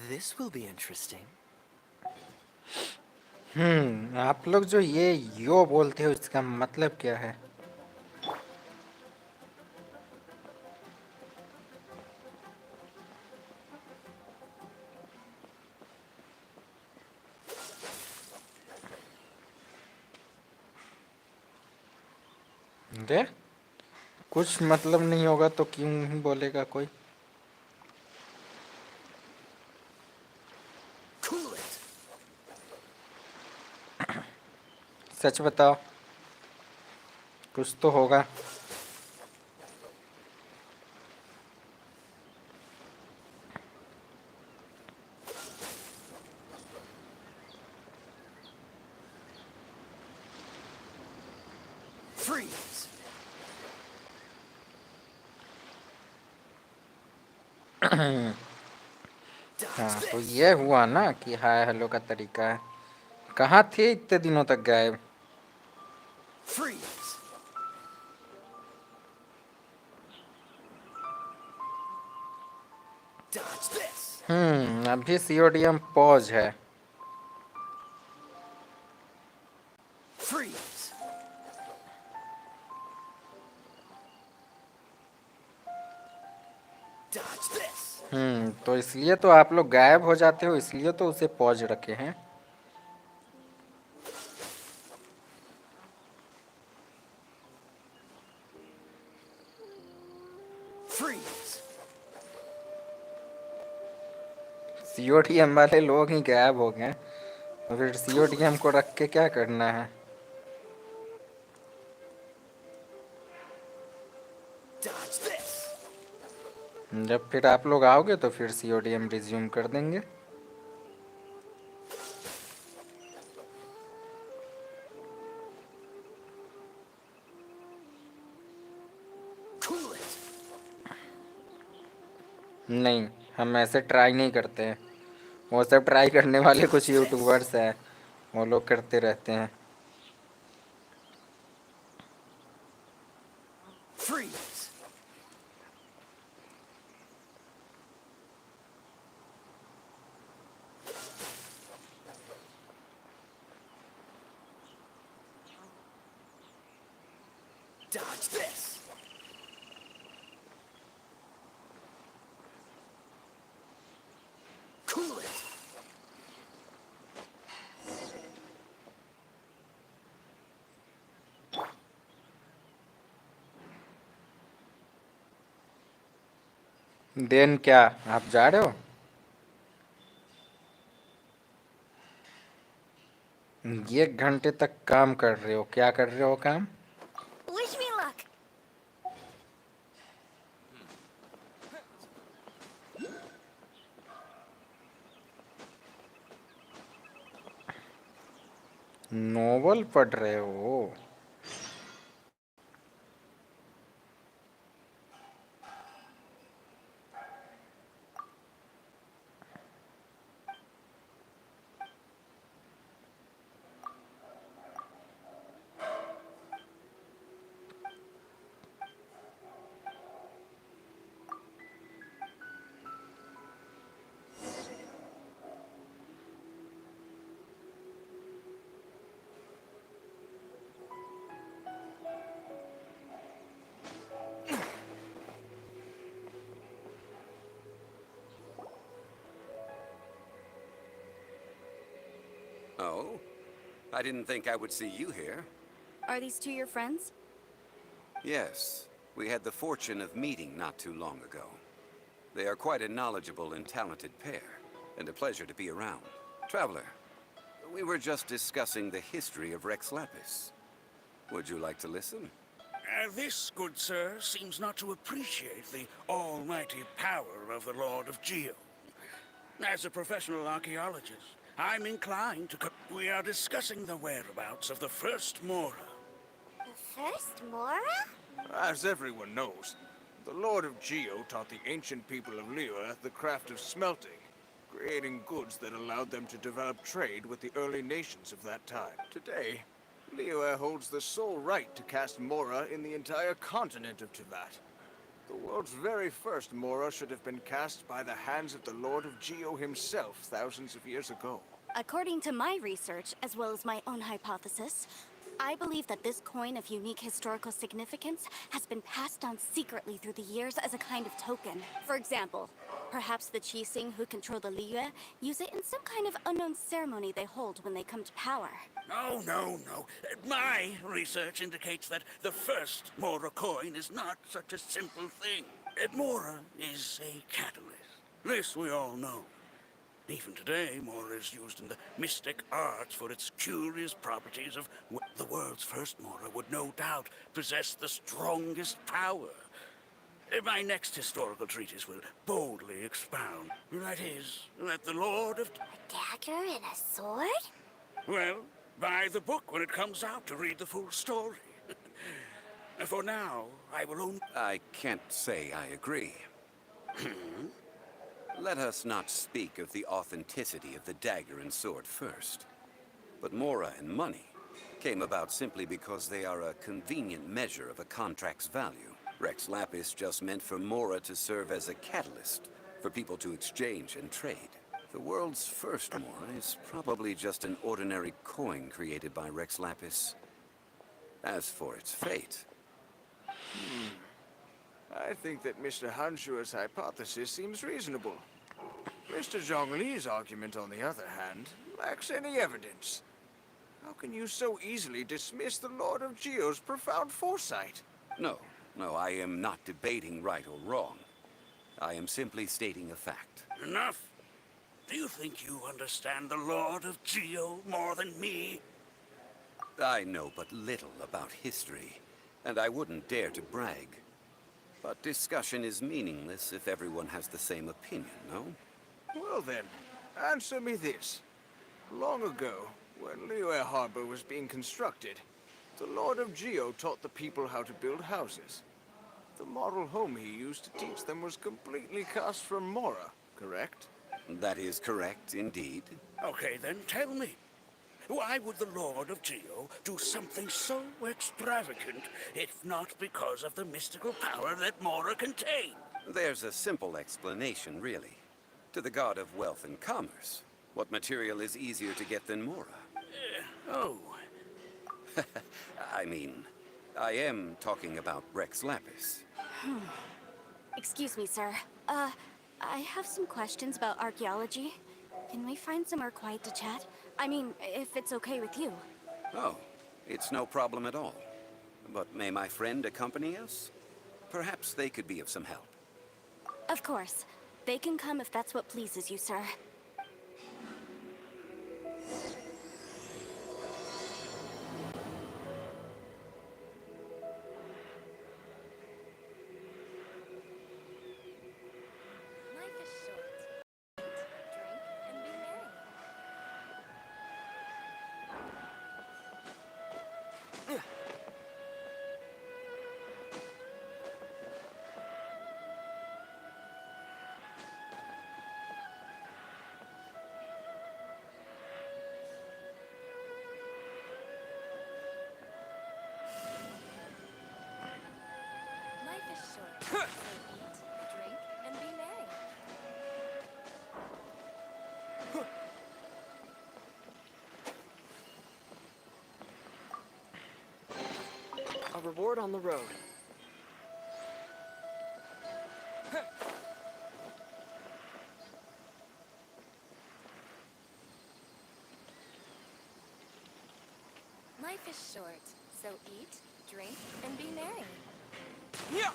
This will be interesting. आप लोग जो ये यो बोलते हो इसका मतलब क्या है? दे कुछ मतलब नहीं होगा तो क्यों ही बोलेगा कोई? Cool it. सच बताओ, कुछ तो होगा। Freeze. Dodge हाँ तो this. ये हुआ ना कि हाय हेलो का तरीका है। कहाँ थे इतने दिनों तक गायब? Freeze. Dodge this. अभी सीओडीएम पॉज है। Freeze. Dodge this. तो इसलिए तो आप लोग गायब हो जाते हो, इसलिए तो उसे पॉज रखे हैं। Freeze. सीओडीएम वाले लोग ही गायब हो गए, तो फिर Cool सीओडीएम it. को रख के क्या करना है? Dodge this. जब फिर आप लोग आओगे तो फिर सीओडीएम रिज्यूम कर देंगे। Cool it. नहीं, हम ऐसे ट्राई नहीं करते हैं। वो सब ट्राई करने वाले कुछ Dodge this. यूट्यूबर्स हैं, वो लोग करते रहते हैं। Freeze. Dodge this. Cool it. Then क्या आप जा रहे हो? ये घंटे तक काम कर रहे हो, क्या कर रहे हो काम? Wish me luck. नोवेल पढ़ रहे हो? Oh? I didn't think I would see you here. Are these two your friends? Yes, we had the fortune of meeting not too long ago. They are quite a knowledgeable and talented pair, and a pleasure to be around. Traveler, We were just discussing the history of Rex Lapis. Would you like to listen? This, good sir, seems not to appreciate the almighty power of the Lord of Geo. As a professional archaeologist, I'm inclined to... We are discussing the whereabouts of the first Mora. The first Mora? As everyone knows, the Lord of Geo taught the ancient people of Liyue the craft of smelting, creating goods that allowed them to develop trade with the early nations of that time. Today, Liyue holds the sole right to cast Mora in the entire continent of Teyvat. The world's very first Mora should have been cast by the hands of the Lord of Geo himself thousands of years ago. According to my research, as well as my own hypothesis, I believe that this coin of unique historical significance has been passed down secretly through the years as a kind of token. For example, perhaps the Qixing who control the Liyue use it in some kind of unknown ceremony they hold when they come to power. No, no, no. My research indicates that the first Mora coin is not such a simple thing. Mora is a catalyst. This we all know. Even today, Mora is used in the mystic arts for its curious properties of the world's first Mora would no doubt possess the strongest power. My next historical treatise will boldly expound. That is, that the Lord of... A dagger and a sword? Well, buy the book when it comes out to read the full story. For now, I will only... I can't say I agree. Let us not speak of the authenticity of the dagger and sword first. But Mora and money came about simply because they are a convenient measure of a contract's value. Rex Lapis just meant for Mora to serve as a catalyst for people to exchange and trade. The world's first Mora is probably just an ordinary coin created by Rex Lapis. As for its fate... I think that Mr. Hanshua's hypothesis seems reasonable. Mr. Zhongli's argument, on the other hand, lacks any evidence. How can you so easily dismiss the Lord of Geo's profound foresight? No, I am not debating right or wrong. I am simply stating a fact. Enough. Do you think you understand the Lord of Geo more than me? I know but little about history, and I wouldn't dare to brag. But discussion is meaningless if everyone has the same opinion, no? Well then, answer me this. Long ago, when Liyue Harbor was being constructed, the Lord of Geo taught the people how to build houses. The model home he used to teach them was completely cast from Mora, correct? That is correct, indeed. Okay, then tell me. Why would the Lord of Geo do something so extravagant, if not because of the mystical power that Mora contained? There's a simple explanation, really. To the god of wealth and commerce, what material is easier to get than Mora? Oh. I mean, I am talking about Rex Lapis. Excuse me, sir. I have some questions about archaeology. Can we find somewhere quiet to chat? I mean, if it's okay with you. Oh, it's no problem at all. But may my friend accompany us? Perhaps they could be of some help. Of course. They can come if that's what pleases you, sir. Life is short. Eat, drink, and be merry. Life is short. So eat, drink, and be merry. A reward on the road. Life is short, so eat, drink, and be merry. Yeah.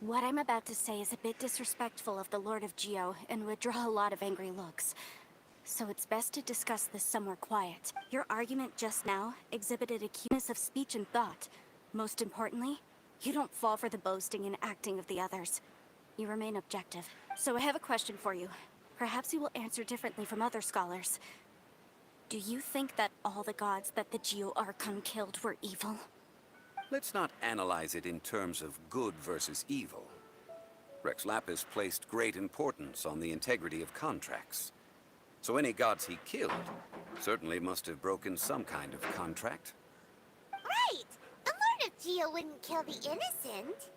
What I'm about to say is a bit disrespectful of the Lord of Geo and would draw a lot of angry looks. So it's best to discuss this somewhere quiet. Your argument just now exhibited a keenness of speech and thought. Most importantly, you don't fall for the boasting and acting of the others. You remain objective. So I have a question for you. Perhaps you will answer differently from other scholars. Do you think that all the gods that the Geo Archon killed were evil? Let's not analyze it in terms of good versus evil. Rex Lapis placed great importance on the integrity of contracts. So any gods he killed certainly must have broken some kind of contract. Right! The Lord of Geo wouldn't kill the innocent.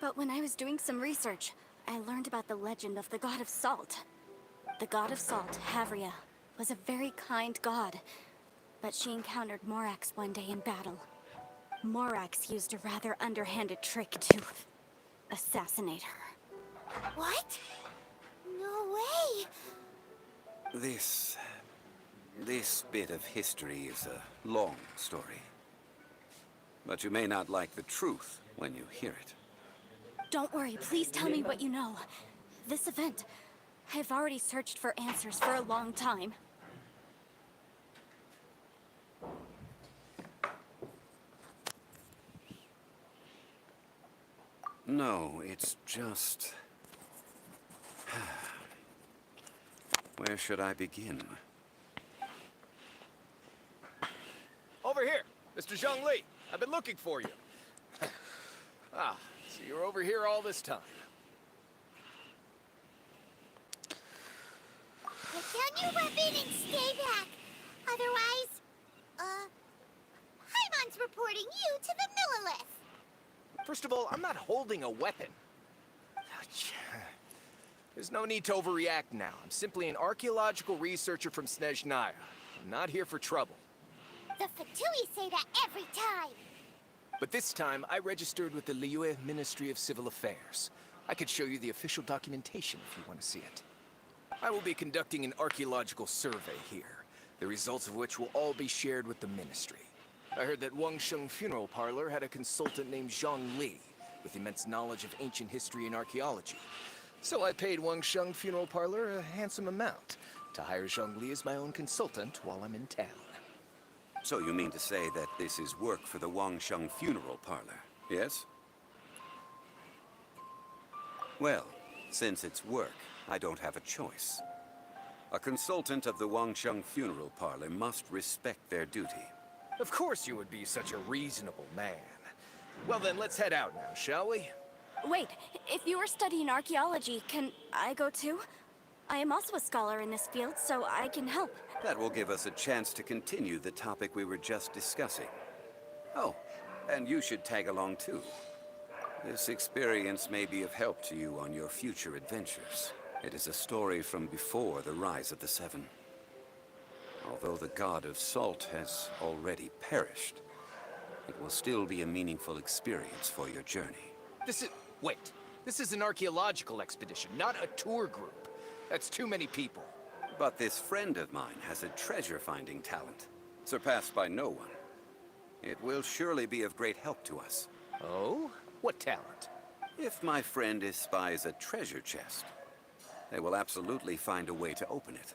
But when I was doing some research, I learned about the legend of the god of salt. The god of salt, Havria, was a very kind god, but she encountered Morax one day in battle. Morax used a rather underhanded trick to assassinate her. What? No way! This bit of history is a long story. But you may not like the truth when you hear it. Don't worry, please tell me what you know. This event, I've already searched for answers for a long time. No, it's just... Where should I begin? Over here, Mr. Zhongli. I've been looking for you. So you're over here all this time. Put down your weapon and stay back. Otherwise, Paimon's reporting you to the Millilith. First of all, I'm not holding a weapon. There's no need to overreact now. I'm simply an archaeological researcher from Snezhnaya. I'm not here for trouble. The Fatui say that every time. But this time, I registered with the Liyue Ministry of Civil Affairs. I could show you the official documentation if you want to see it. I will be conducting an archaeological survey here, the results of which will all be shared with the ministry. I heard that Wangsheng Funeral Parlor had a consultant named Zhang Li, with immense knowledge of ancient history and archaeology. So I paid Wangsheng Funeral Parlor a handsome amount to hire Zhang Li as my own consultant while I'm in town. So you mean to say that this is work for the Wangsheng Funeral Parlor, yes? Well, since it's work, I don't have a choice. A consultant of the Wangsheng Funeral Parlor must respect their duty. Of course you would be such a reasonable man. Well then, let's head out now, shall we? Wait, if you are studying archaeology, can I go too? I am also a scholar in this field, so I can help. That will give us a chance to continue the topic we were just discussing. Oh, and you should tag along too. This experience may be of help to you on your future adventures. It is a story from before the rise of the Seven. Although the god of salt has already perished, it will still be a meaningful experience for your journey. Wait. This is an archaeological expedition, not a tour group. That's too many people. But this friend of mine has a treasure-finding talent, surpassed by no one. It will surely be of great help to us. Oh? What talent? If my friend espies a treasure chest, they will absolutely find a way to open it.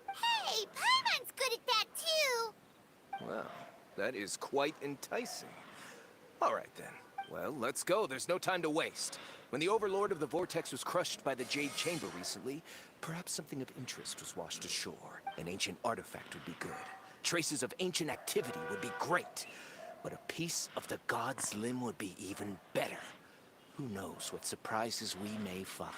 Hey, Paimon's good at that too. Well, that is quite enticing. All right then. Well, let's go. There's no time to waste. When the Overlord of the Vortex was crushed by the Jade Chamber recently, perhaps something of interest was washed ashore. An ancient artifact would be good. Traces of ancient activity would be great. But a piece of the god's limb would be even better. Who knows what surprises we may find.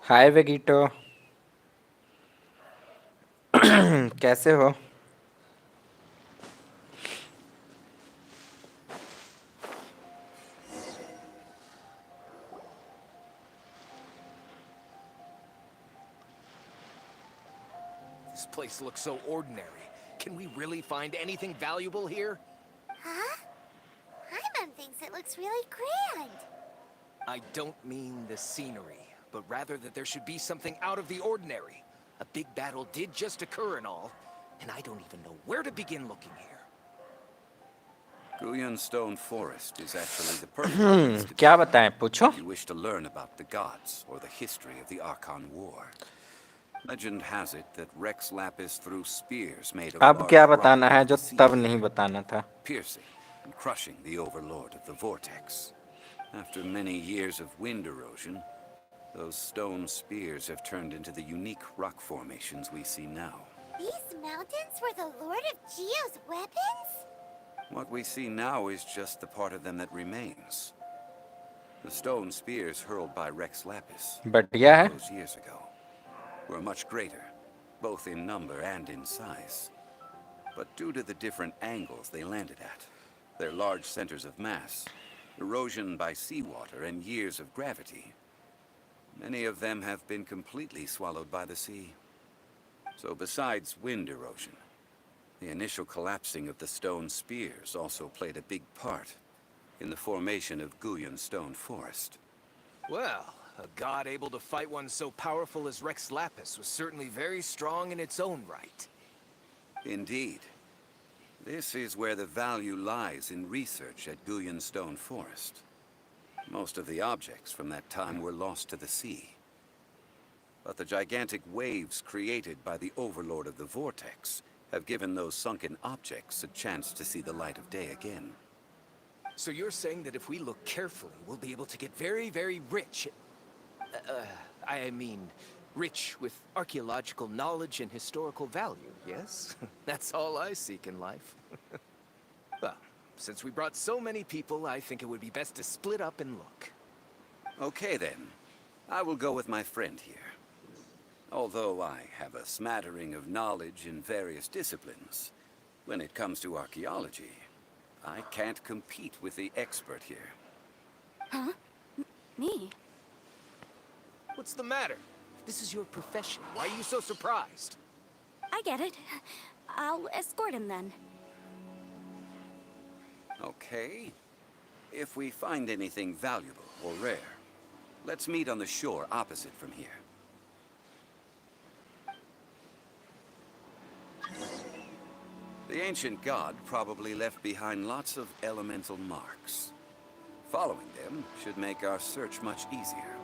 हाय वेगीटो कैसे हो? This place looks so ordinary. Can we really find anything valuable here? Huh? Leon thinks it looks really grand. I don't mean the scenery, but rather that there should be something out of the ordinary. A big battle did just occur and all, and I don't even know where to begin looking here. Guyan Stone Forest is actually the perfect place to क्या be बताएं पूछो if you wish to learn about the gods or the history of the Archon War. Legend has it that Rex Lapis threw spears made of अब large क्या rock बताना है into जो the sea, तब नहीं बताना था piercing and crushing the overlord of the vortex. After many years of wind erosion, those stone spears have turned into the unique rock formations we see now. These mountains were the Lord of Geo's weapons? What we see now is just the part of them that remains. The stone spears hurled by Rex Lapis बढ़िया है those years ago were much greater, both in number and in size. But due to the different angles they landed at, their large centers of mass, erosion by seawater, and years of gravity, many of them have been completely swallowed by the sea. So besides wind erosion, the initial collapsing of the stone spears also played a big part in the formation of Guyan Stone Forest. Well, a god able to fight one so powerful as Rex Lapis was certainly very strong in its own right. Indeed. This is where the value lies in research at Guyan Stone Forest. Most of the objects from that time were lost to the sea. But the gigantic waves created by the overlord of the vortex have given those sunken objects a chance to see the light of day again. So you're saying that if we look carefully, we'll be able to get very, very rich. I mean, rich with archaeological knowledge and historical value, yes? That's all I seek in life. Well, since we brought so many people, I think it would be best to split up and look. Okay then. I will go with my friend here. Although I have a smattering of knowledge in various disciplines, when it comes to archaeology, I can't compete with the expert here. Huh? Me? What's the matter? This is your profession. Why are you so surprised? I get it. I'll escort him then. Okay. If we find anything valuable or rare, let's meet on the shore opposite from here. The ancient god probably left behind lots of elemental marks. Following them should make our search much easier.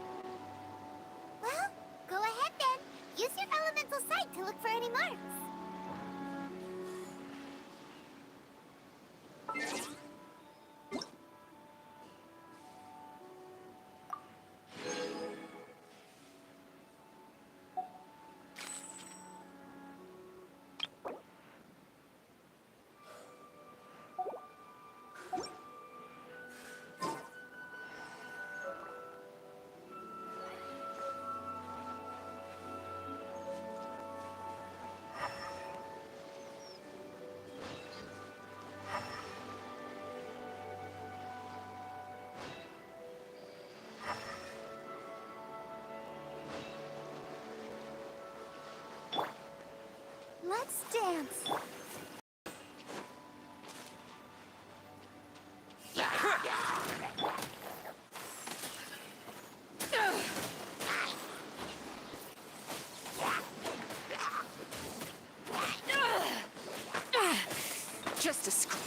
Well, go ahead then. Use your elemental sight to look for any marks. Let's dance. Just a screw.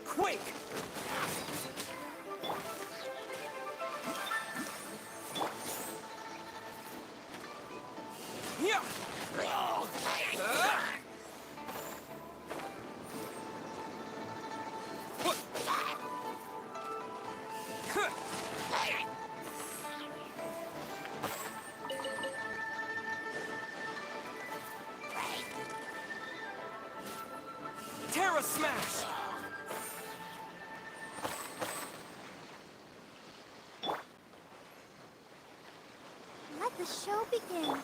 Quick! Yeah! Terra Smash! Let the show begin.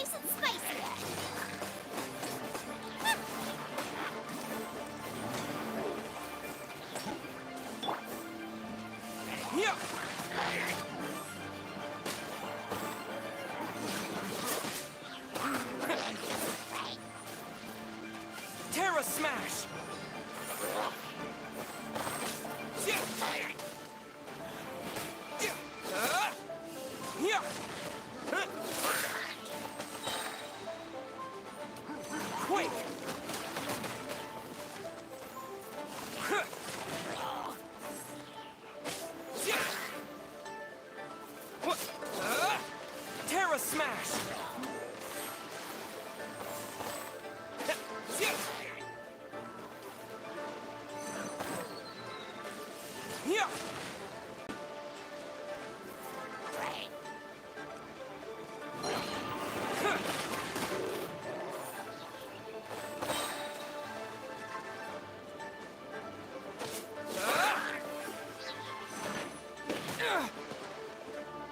Nice and spicy. Yeah. Terra smash. Yeah. Yeah. Quake. Terra smash. Yeah.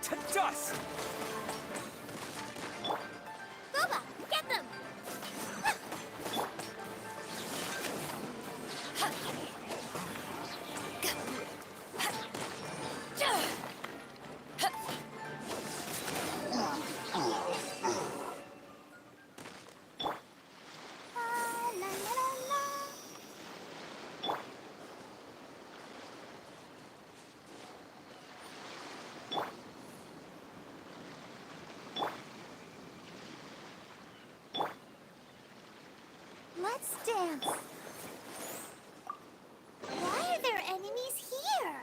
To dust. Boba, get them! La, la, la, la. Let's dance. Why are there enemies here?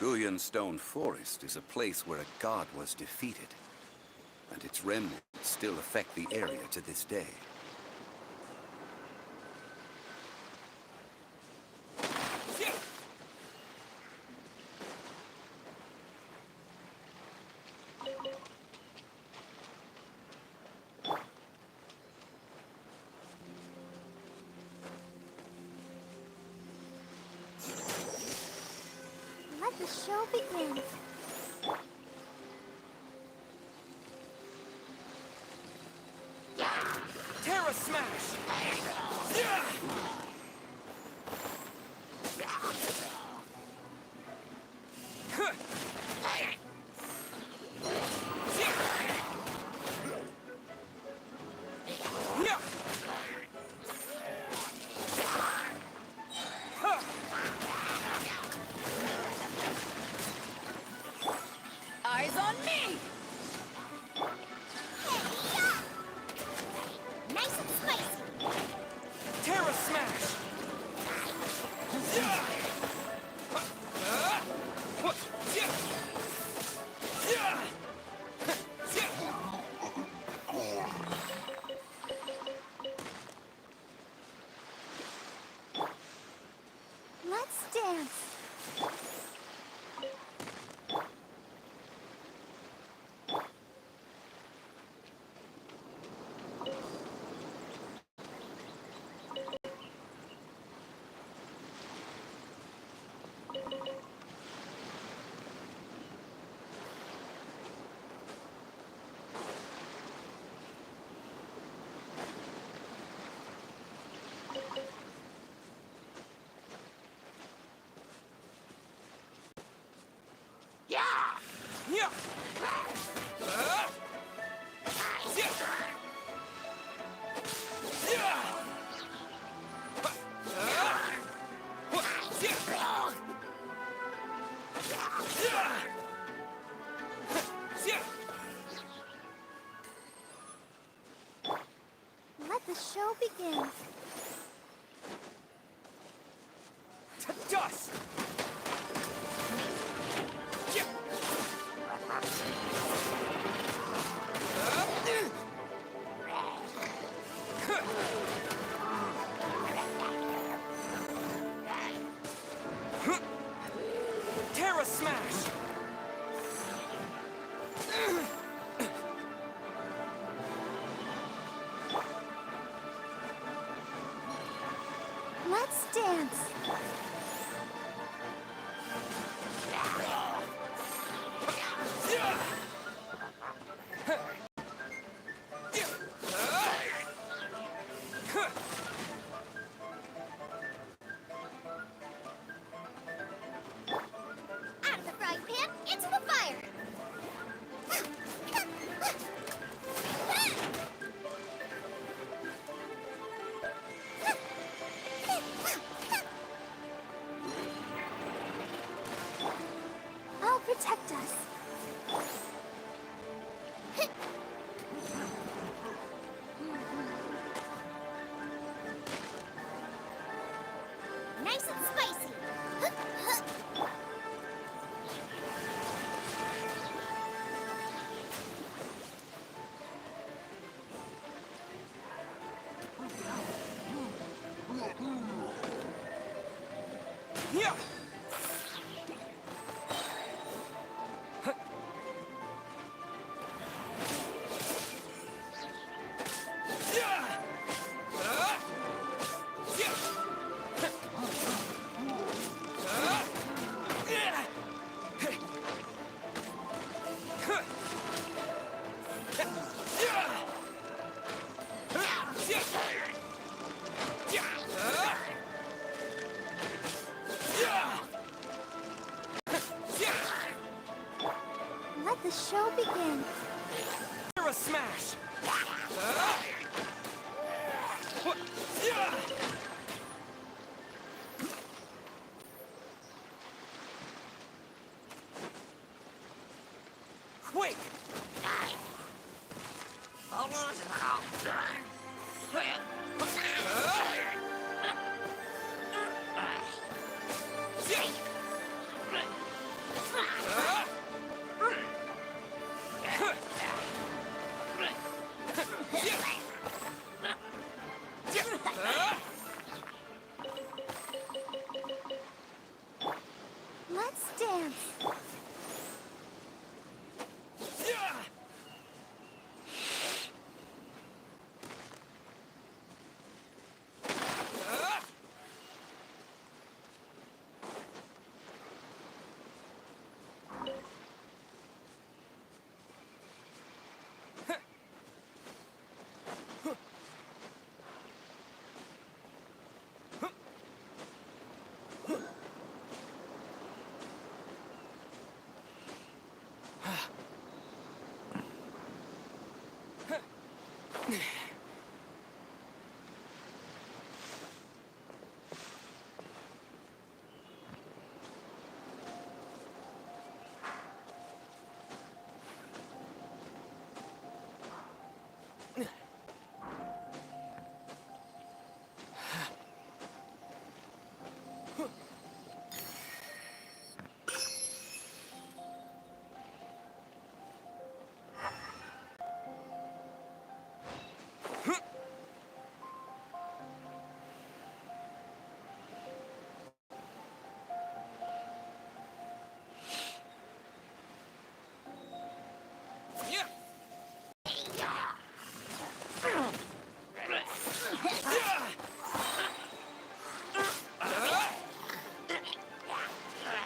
Guyan Stone Forest is a place where a god was defeated, and its remnants still affect the area to this day. Let the show begin. Terra smash. Eyes on me! Nice and spicy. Terra smash! Let's dance. Yeah! Let the show begin. To dust! Terra smash! Let's dance. Yeah. Let the show begin. Terra smash. Quick. Let's dance.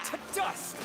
To dust.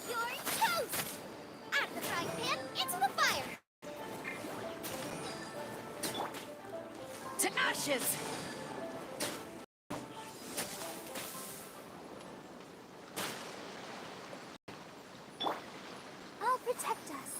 You're toast! Out of the frying pan, into the fire! To ashes! I'll protect us.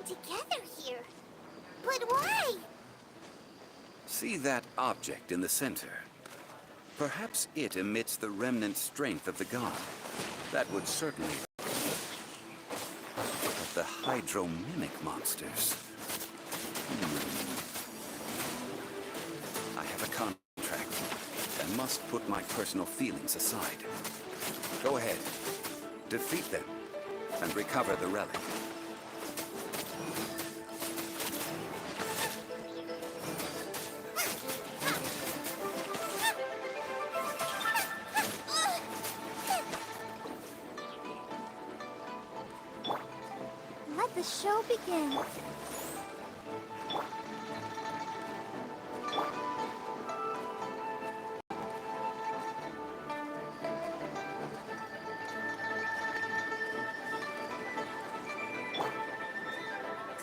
working together here. But why? See that object in the center? Perhaps it emits the remnant strength of the god. That would certainly... But the hydro-mimic monsters... I have a contract. I must put my personal feelings aside. Go ahead. Defeat them and recover the relic. Let the show begin.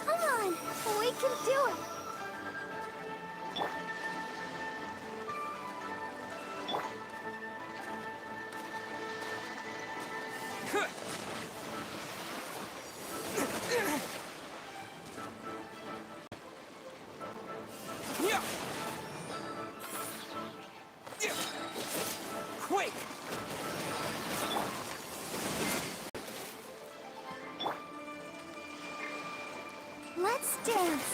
Come on, we can do it. Yeah. Quick! Let's dance.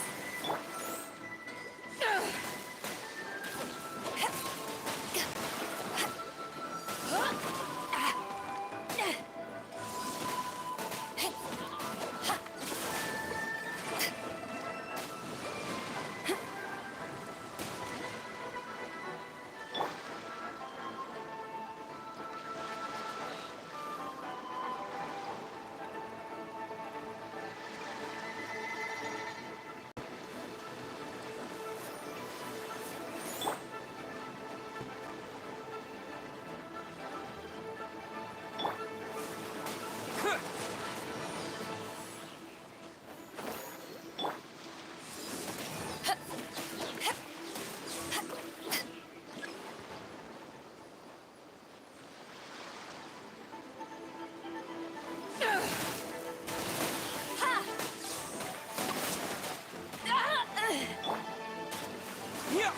Yeah.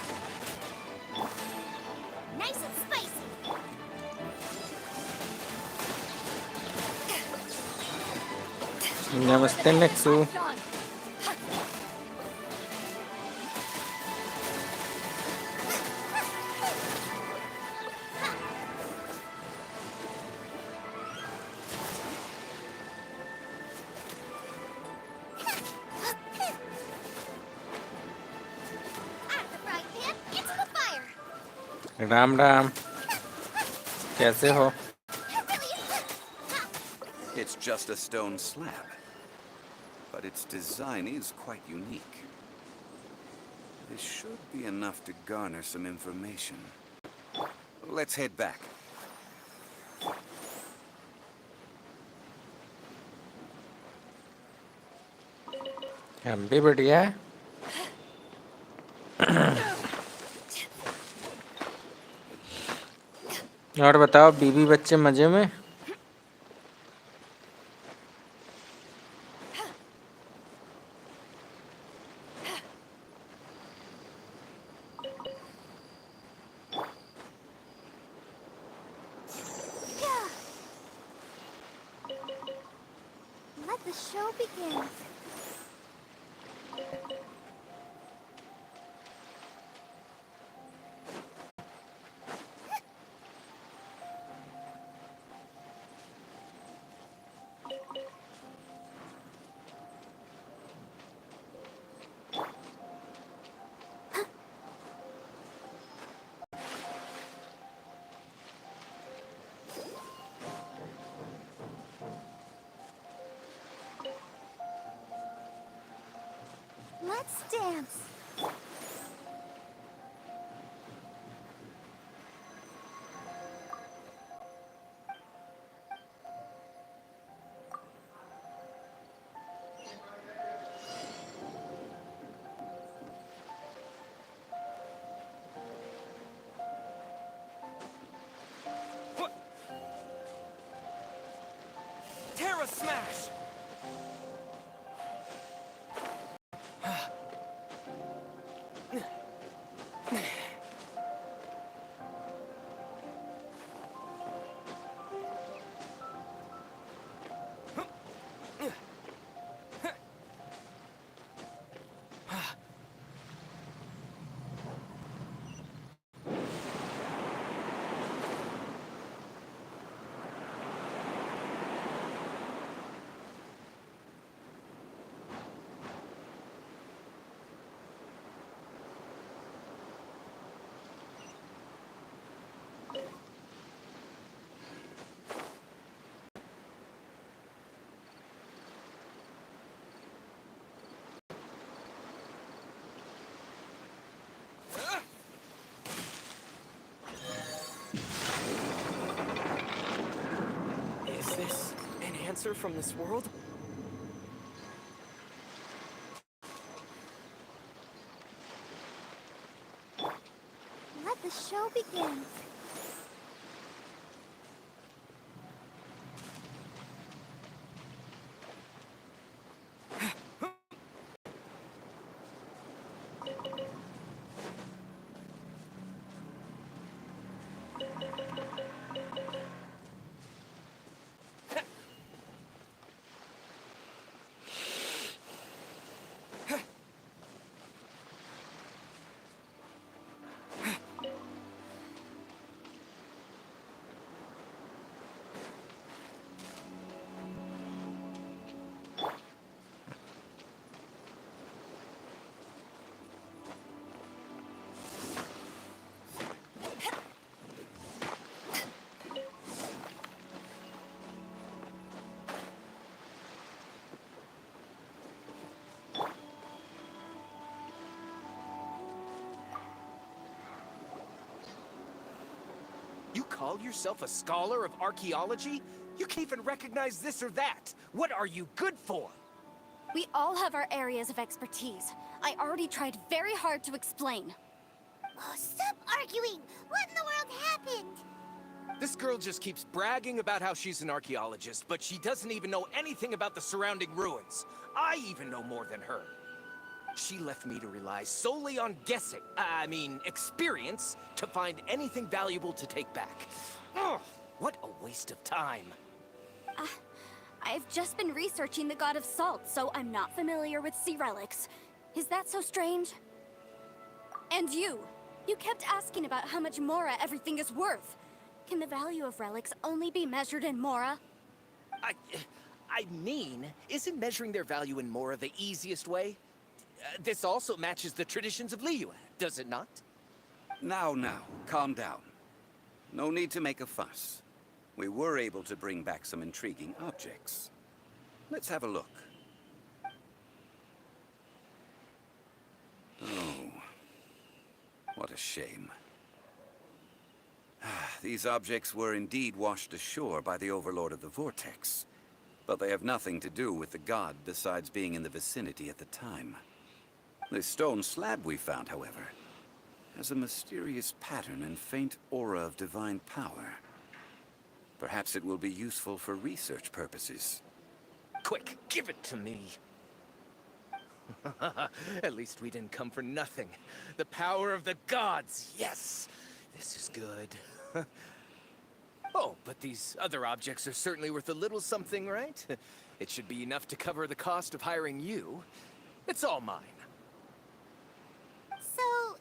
Nice and spicy. नमस्ते नेक्सू. Out of the frying pan, into the fire. Ram Ram. कैसे हो? It's just a stone slab. But its design is quite unique. This should be enough to garner some information. Let's head back. हम भी बढ़िया है. और बताओ बीवी बच्चे मजे में? Let the show begin. Let's dance. Terra Smash! elixir from this world? Let the show begin. You call yourself a scholar of archaeology? You can't even recognize this or that. What are you good for? We all have our areas of expertise. I already tried very hard to explain. Oh, stop arguing! What in the world happened? This girl just keeps bragging about how she's an archaeologist, but she doesn't even know anything about the surrounding ruins. I even know more than her. She left me to rely solely on guessing, experience, to find anything valuable to take back. Ugh, what a waste of time. I've just been researching the God of Salt, so I'm not familiar with sea relics. Is that so strange? And you kept asking about how much Mora everything is worth. Can the value of relics only be measured in Mora? Isn't measuring their value in Mora the easiest way? This also matches the traditions of Liyue, does it not? Now, calm down. No need to make a fuss. We were able to bring back some intriguing objects. Let's have a look. Oh, what a shame. These objects were indeed washed ashore by the Overlord of the Vortex, but they have nothing to do with the god besides being in the vicinity at the time. The stone slab we found, however, has a mysterious pattern and faint aura of divine power. Perhaps it will be useful for research purposes. Quick, give it to me. At least we didn't come for nothing. The power of the gods, yes! This is good. Oh, but these other objects are certainly worth a little something, right? It should be enough to cover the cost of hiring you. It's all mine. So,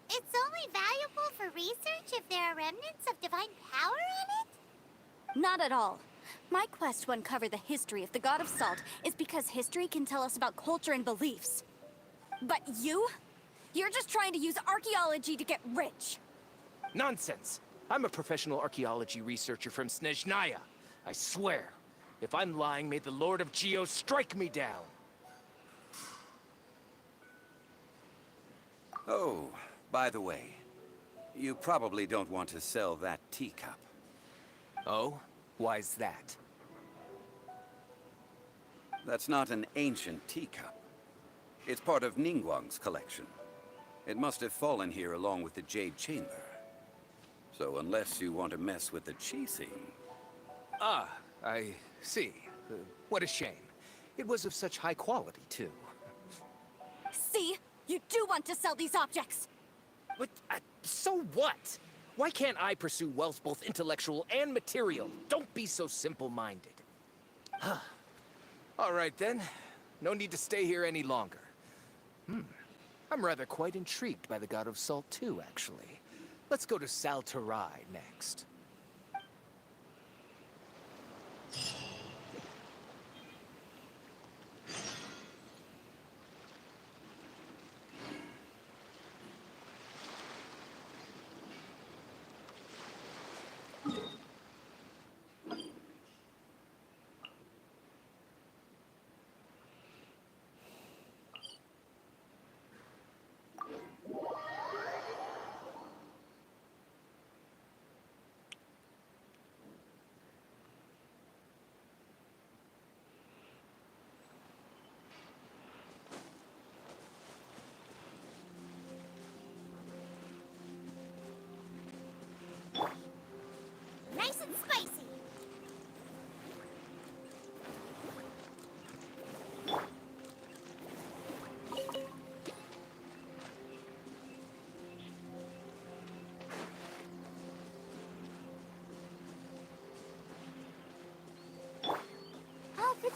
it's only valuable for research if there are remnants of divine power in it? Not at all. My quest to uncover the history of the God of Salt is because history can tell us about culture and beliefs. But you're just trying to use archaeology to get rich. Nonsense! I'm a professional archaeology researcher from Snezhnaya. I swear, if I'm lying, may the Lord of Geo strike me down. Oh, by the way, you probably don't want to sell that teacup. Oh? Why's that? That's not an ancient teacup. It's part of Ningguang's collection. It must have fallen here along with the Jade Chamber. So unless you want to mess with the cheesing... Ah, I see. What a shame. It was of such high quality, too. See? You do want to sell these objects! But, so what? Why can't I pursue wealth both intellectual and material? Don't be so simple-minded. All right, then. No need to stay here any longer. I'm rather quite intrigued by the God of Salt, too, actually. Let's go to Saltarai next.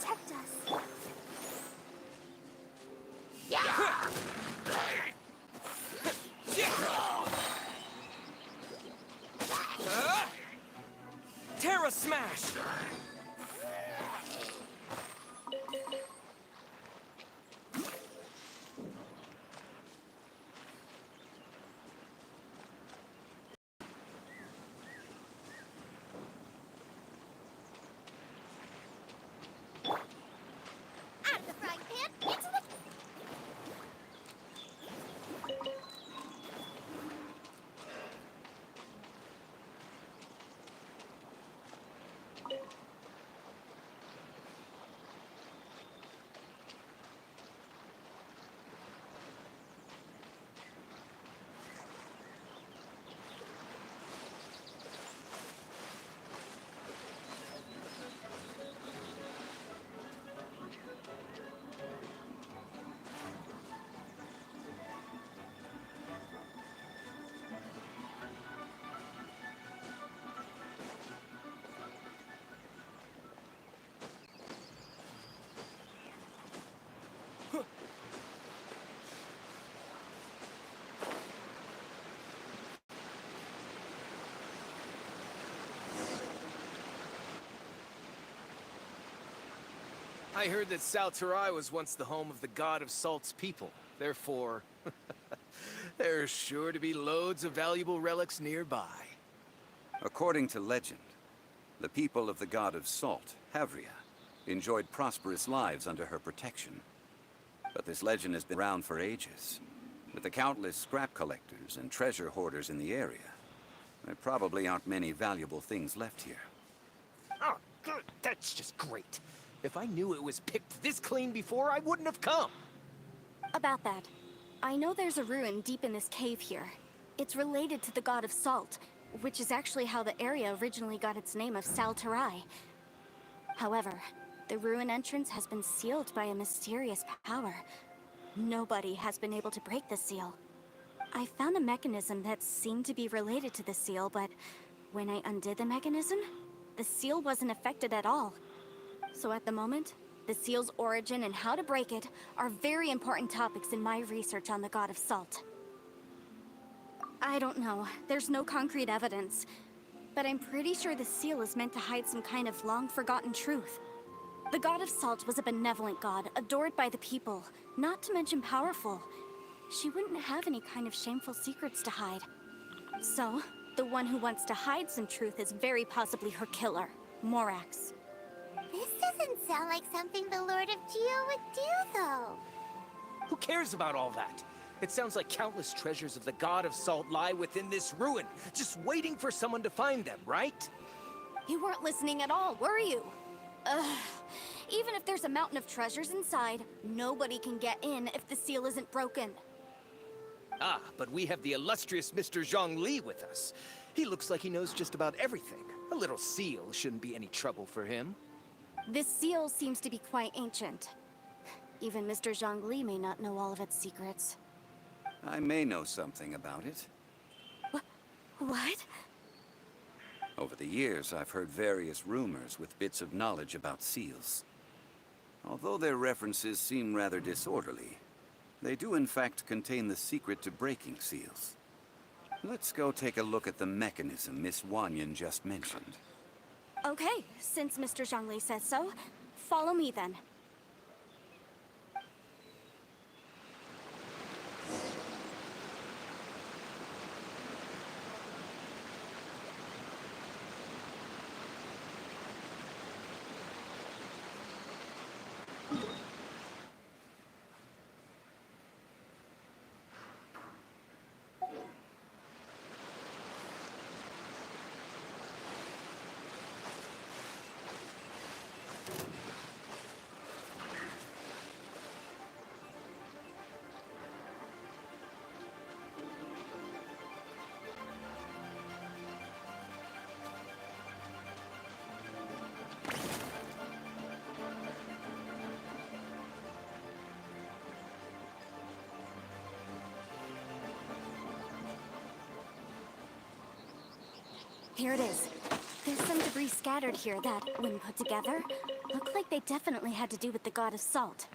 protect us. Terra Smash! Out of the frying pan, into the... I heard that Salterai was once the home of the god of Salt's people. Therefore, there's sure to be loads of valuable relics nearby. According to legend, the people of the god of Salt, Havria, enjoyed prosperous lives under her protection. But this legend has been around for ages. With the countless scrap collectors and treasure hoarders in the area, there probably aren't many valuable things left here. Oh, good. That's just great. If I knew it was picked this clean before, I wouldn't have come. About that, I know there's a ruin deep in this cave here. It's related to the god of Salt, which is actually how the area originally got its name of Salterai. However, the ruin entrance has been sealed by a mysterious power. Nobody has been able to break the seal. I found a mechanism that seemed to be related to the seal, but when I undid the mechanism, the seal wasn't affected at all. So at the moment, the seal's origin and how to break it are very important topics in my research on the god of Salt. I don't know, there's no concrete evidence, but I'm pretty sure the seal is meant to hide some kind of long-forgotten truth. The god of Salt was a benevolent god, adored by the people, not to mention powerful. She wouldn't have any kind of shameful secrets to hide. So, the one who wants to hide some truth is very possibly her killer, Morax. This doesn't sound like something the Lord of Geo would do, though. Who cares about all that? It sounds like countless treasures of the god of Salt lie within this ruin, just waiting for someone to find them, right? You weren't listening at all, were you? Ugh. Even if there's a mountain of treasures inside, nobody can get in if the seal isn't broken. Ah, but we have the illustrious Mr. Zhongli with us. He looks like he knows just about everything. A little seal shouldn't be any trouble for him. This seal seems to be quite ancient. Even Mr. Zhongli may not know all of its secrets. I may know something about it. What? Over the years, I've heard various rumors with bits of knowledge about seals. Although their references seem rather disorderly, they do in fact contain the secret to breaking seals. Let's go take a look at the mechanism Miss Wanyan just mentioned. Okay, since Mr. Zhongli says so, follow me then. Here it is. There's some debris scattered here that, when put together, Look like they definitely had to do with the god of salt.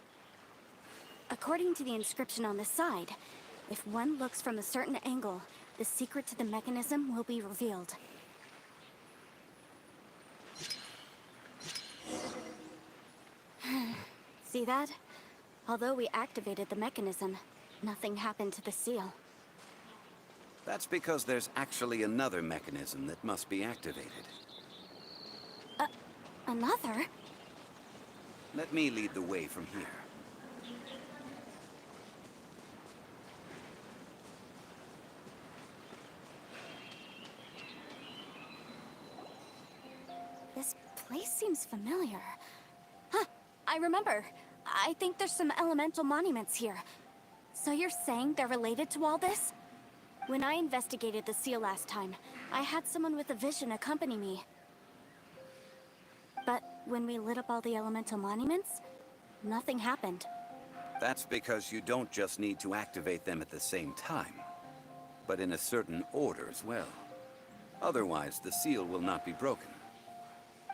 According to the inscription on the side, if one looks from a certain angle, the secret to the mechanism will be revealed. See that? Although we activated the mechanism, nothing happened to the seal. That's because there's actually another mechanism that must be activated. Another? Let me lead the way from here. This place seems familiar. Huh, I remember. I think there's some elemental monuments here. So you're saying they're related to all this? When I investigated the seal last time, I had someone with a vision accompany me. But when we lit up all the elemental monuments, nothing happened. That's because you don't just need to activate them at the same time, but in a certain order as well. Otherwise, the seal will not be broken.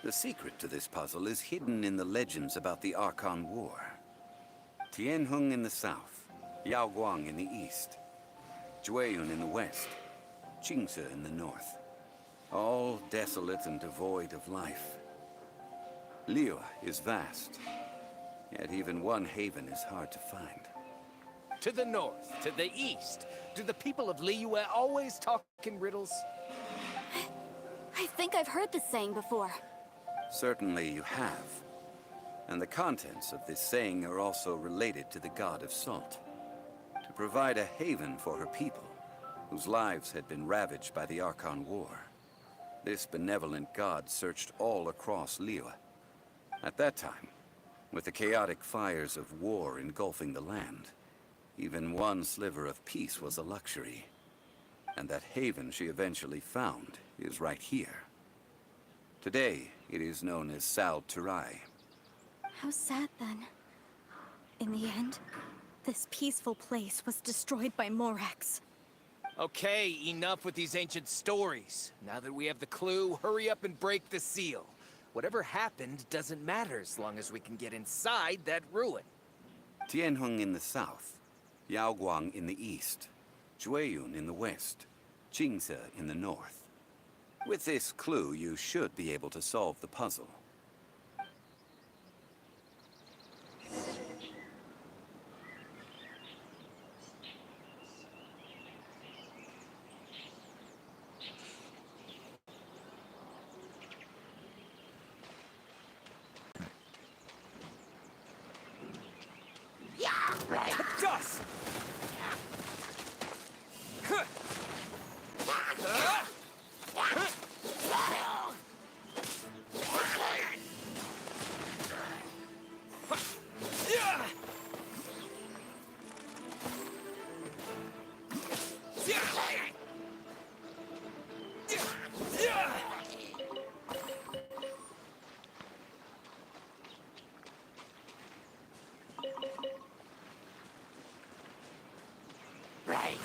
The secret to this puzzle is hidden in the legends about the Archon War. Tianheng in the south, Yaoguang in the east, Jueyun in the west, Qingce in the north. All desolate and devoid of life. Liyue is vast, yet even one haven is hard to find. To the north, to the east. Do the people of Liyue always talk in riddles? I think I've heard this saying before. Certainly you have. And the contents of this saying are also related to the god of salt. To provide a haven for her people, whose lives had been ravaged by the Archon War. This benevolent god searched all across Liyue. At that time, with the chaotic fires of war engulfing the land, even one sliver of peace was a luxury. And that haven she eventually found is right here. Today, it is known as Sal Turai. How sad then. In the end, this peaceful place was destroyed by Morax. Okay, enough with these ancient stories. Now that we have the clue, hurry up and break the seal. Whatever happened doesn't matter as long as we can get inside that ruin. Tianheng in the south, Yaoguang in the east, Jueyun in the west, Qingce in the north. With this clue, you should be able to solve the puzzle. Dust!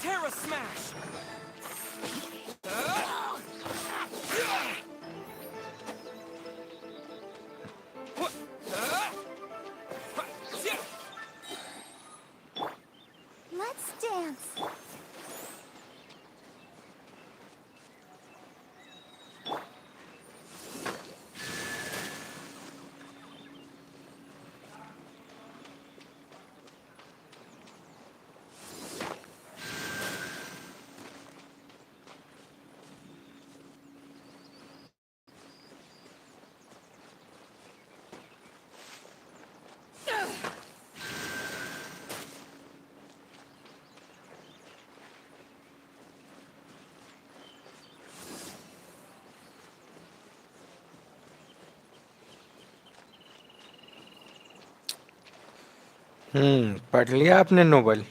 Terra Smash! Let's dance. पढ़ लिया आपने novel?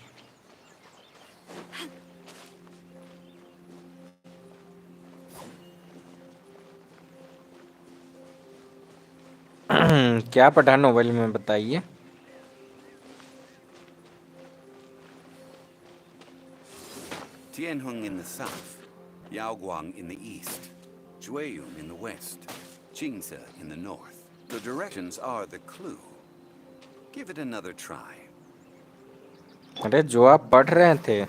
क्या पढ़ा novel में बताइए? Tianheng in the south, Yaoguang in the east, Jueyun in the west, Qingce in the north. The directions are the clue. Give it another try. अरे जो आप पढ़ रहे थे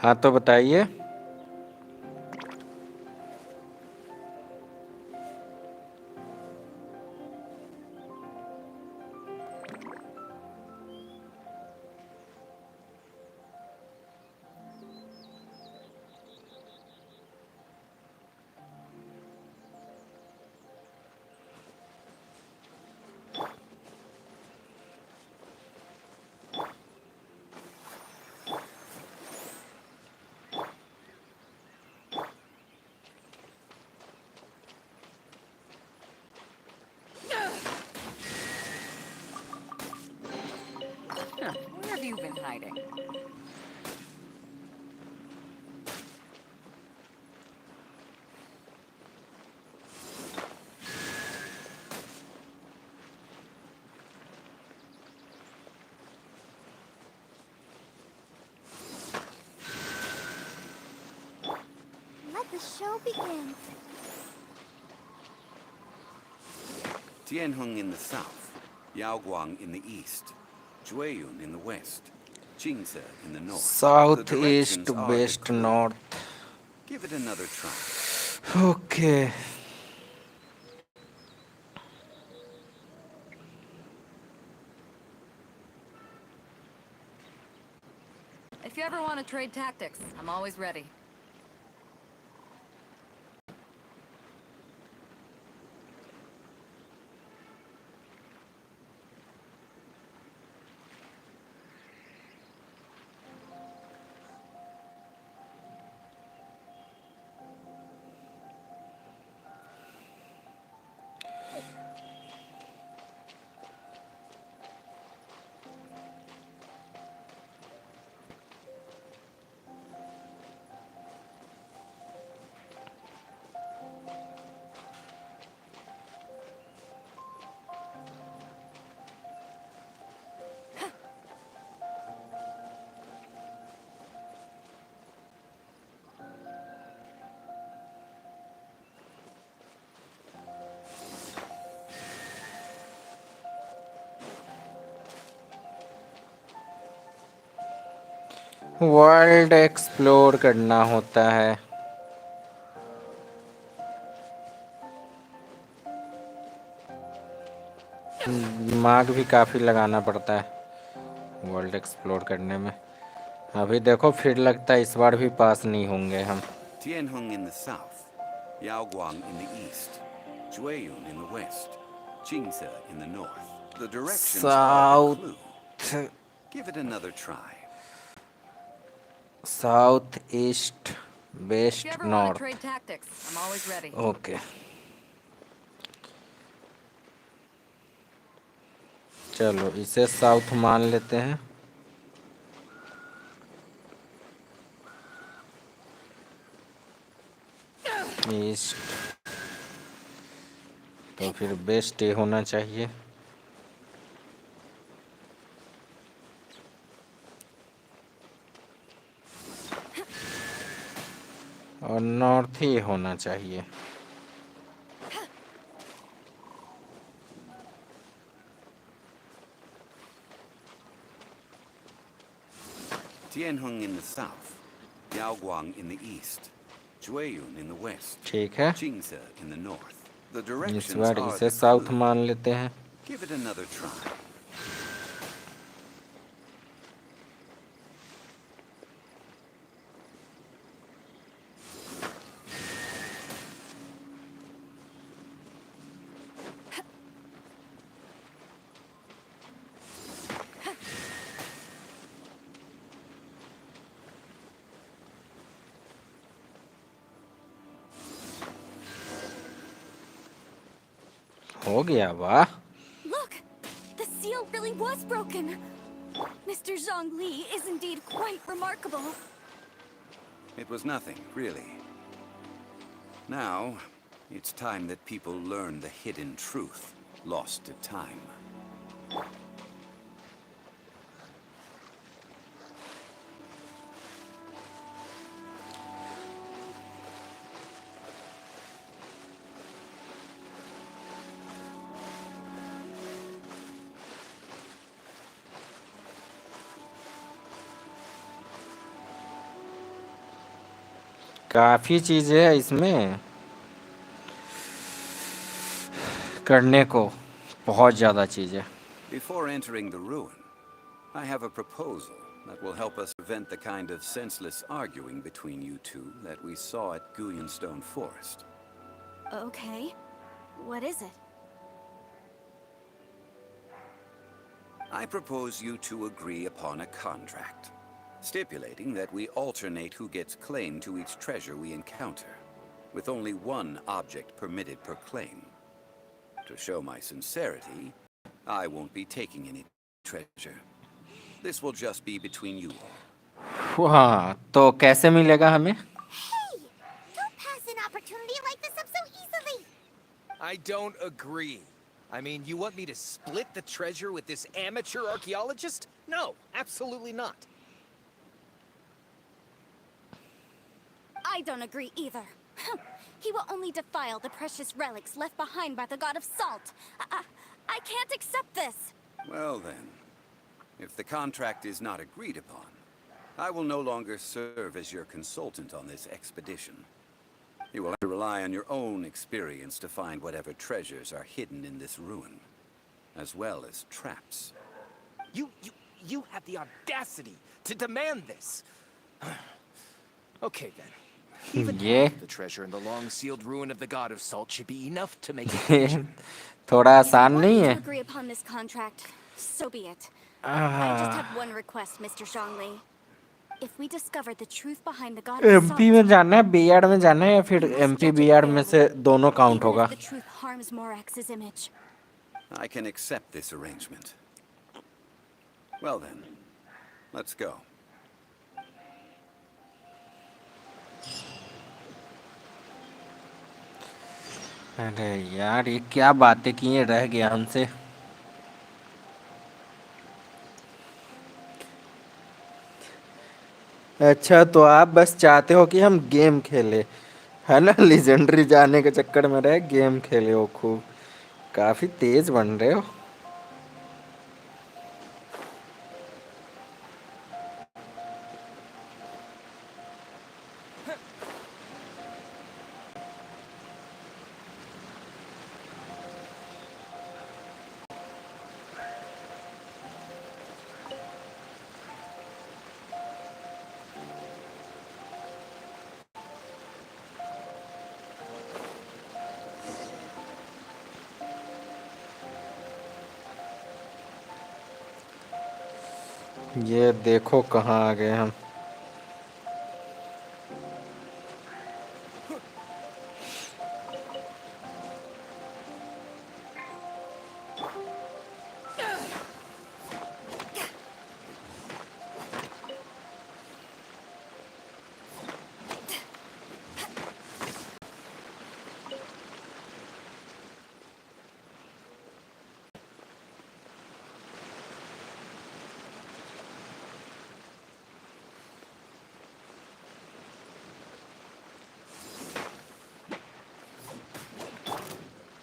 हाँ तो बताइए Huh, where have you been hiding? Let the show begin. Tianheng in the south, Yaoguang in the east, Jueyun in the west, Jingze in the north. South The east directions are the west clue. North Give it another try. Okay If you ever want to trade tactics, I'm always ready. World explore करना होता है दिमाग भी काफ़ी लगाना पड़ता है world explore करने में अभी देखो फिर लगता है इस बार भी पास नहीं होंगे हम Tianheng in the south, Yaoguang in the east, Jueyun in the west, Jingze in the north. The directions are the clue. South Give it another try. South east If you west ever want to north trade tactics, I'm always ready. Okay चलो इसे south मान लेते हैं east तो फिर waste ये होना चाहिए और नॉर्थ ही होना चाहिए Tianheng in the south, Yaoguang in the east, Jueyun in the west, ठीक है Jingze in the north. The इस directions बार are इसे the साउथ clue. मान लेते हैं Give it another try. हो गया वाह Look! was broken. Mr. Zhongli is indeed quite remarkable. It was nothing, really. Now, it's time that people learn the hidden truth lost to time. काफी चीजें है इसमें करने को, बहुत ज्यादा चीजें. Before entering the ruin, I have a proposal that will help us prevent the kind of senseless arguing between you two that we saw at Guyonstone Forest. Okay. What is it? I propose you two agree upon a contract, stipulating that we alternate who gets claim to each treasure we encounter, with only one object permitted per claim. To show my sincerity, I won't be taking any treasure. This will just be between you all. हाँ, तो कैसे मिलेगा हमें? Hey! Don't pass an opportunity like this up so easily! I don't agree. I mean, you want me to split the treasure with this amateur archaeologist? No, absolutely not. I don't agree either. He will only defile the precious relics left behind by the god of salt. I can't accept this. Well then, if the contract is not agreed upon, I will no longer serve as your consultant on this expedition. You will have to rely on your own experience to find whatever treasures are hidden in this ruin, as well as traps. You have the audacity to demand this. Okay then. Even half the treasure in the long-sealed ruin of the god of salt should be enough to make a decision. थोड़ा If you आसान want नहीं me है? to agree upon this contract, so be it. I just have one request, Mr. Zhongli. If we discover the truth behind the god of salt, MP में जाना है, B R में जाना है, या फिर we must MP judge it BR में से fairly, दोनों काउंट even होगा? if the truth harms Morax's image. I can accept this arrangement. Well then, let's go. अरे यार, ये क्या बातें की हैं, रह गया हमसे. अच्छा, तो आप बस चाहते हो कि हम गेम खेले, है ना? लेजेंडरी जाने के चक्कर में रहे, गेम खेले हो खूब. काफी तेज बन रहे हो. ये देखो कहाँ आ गए हम.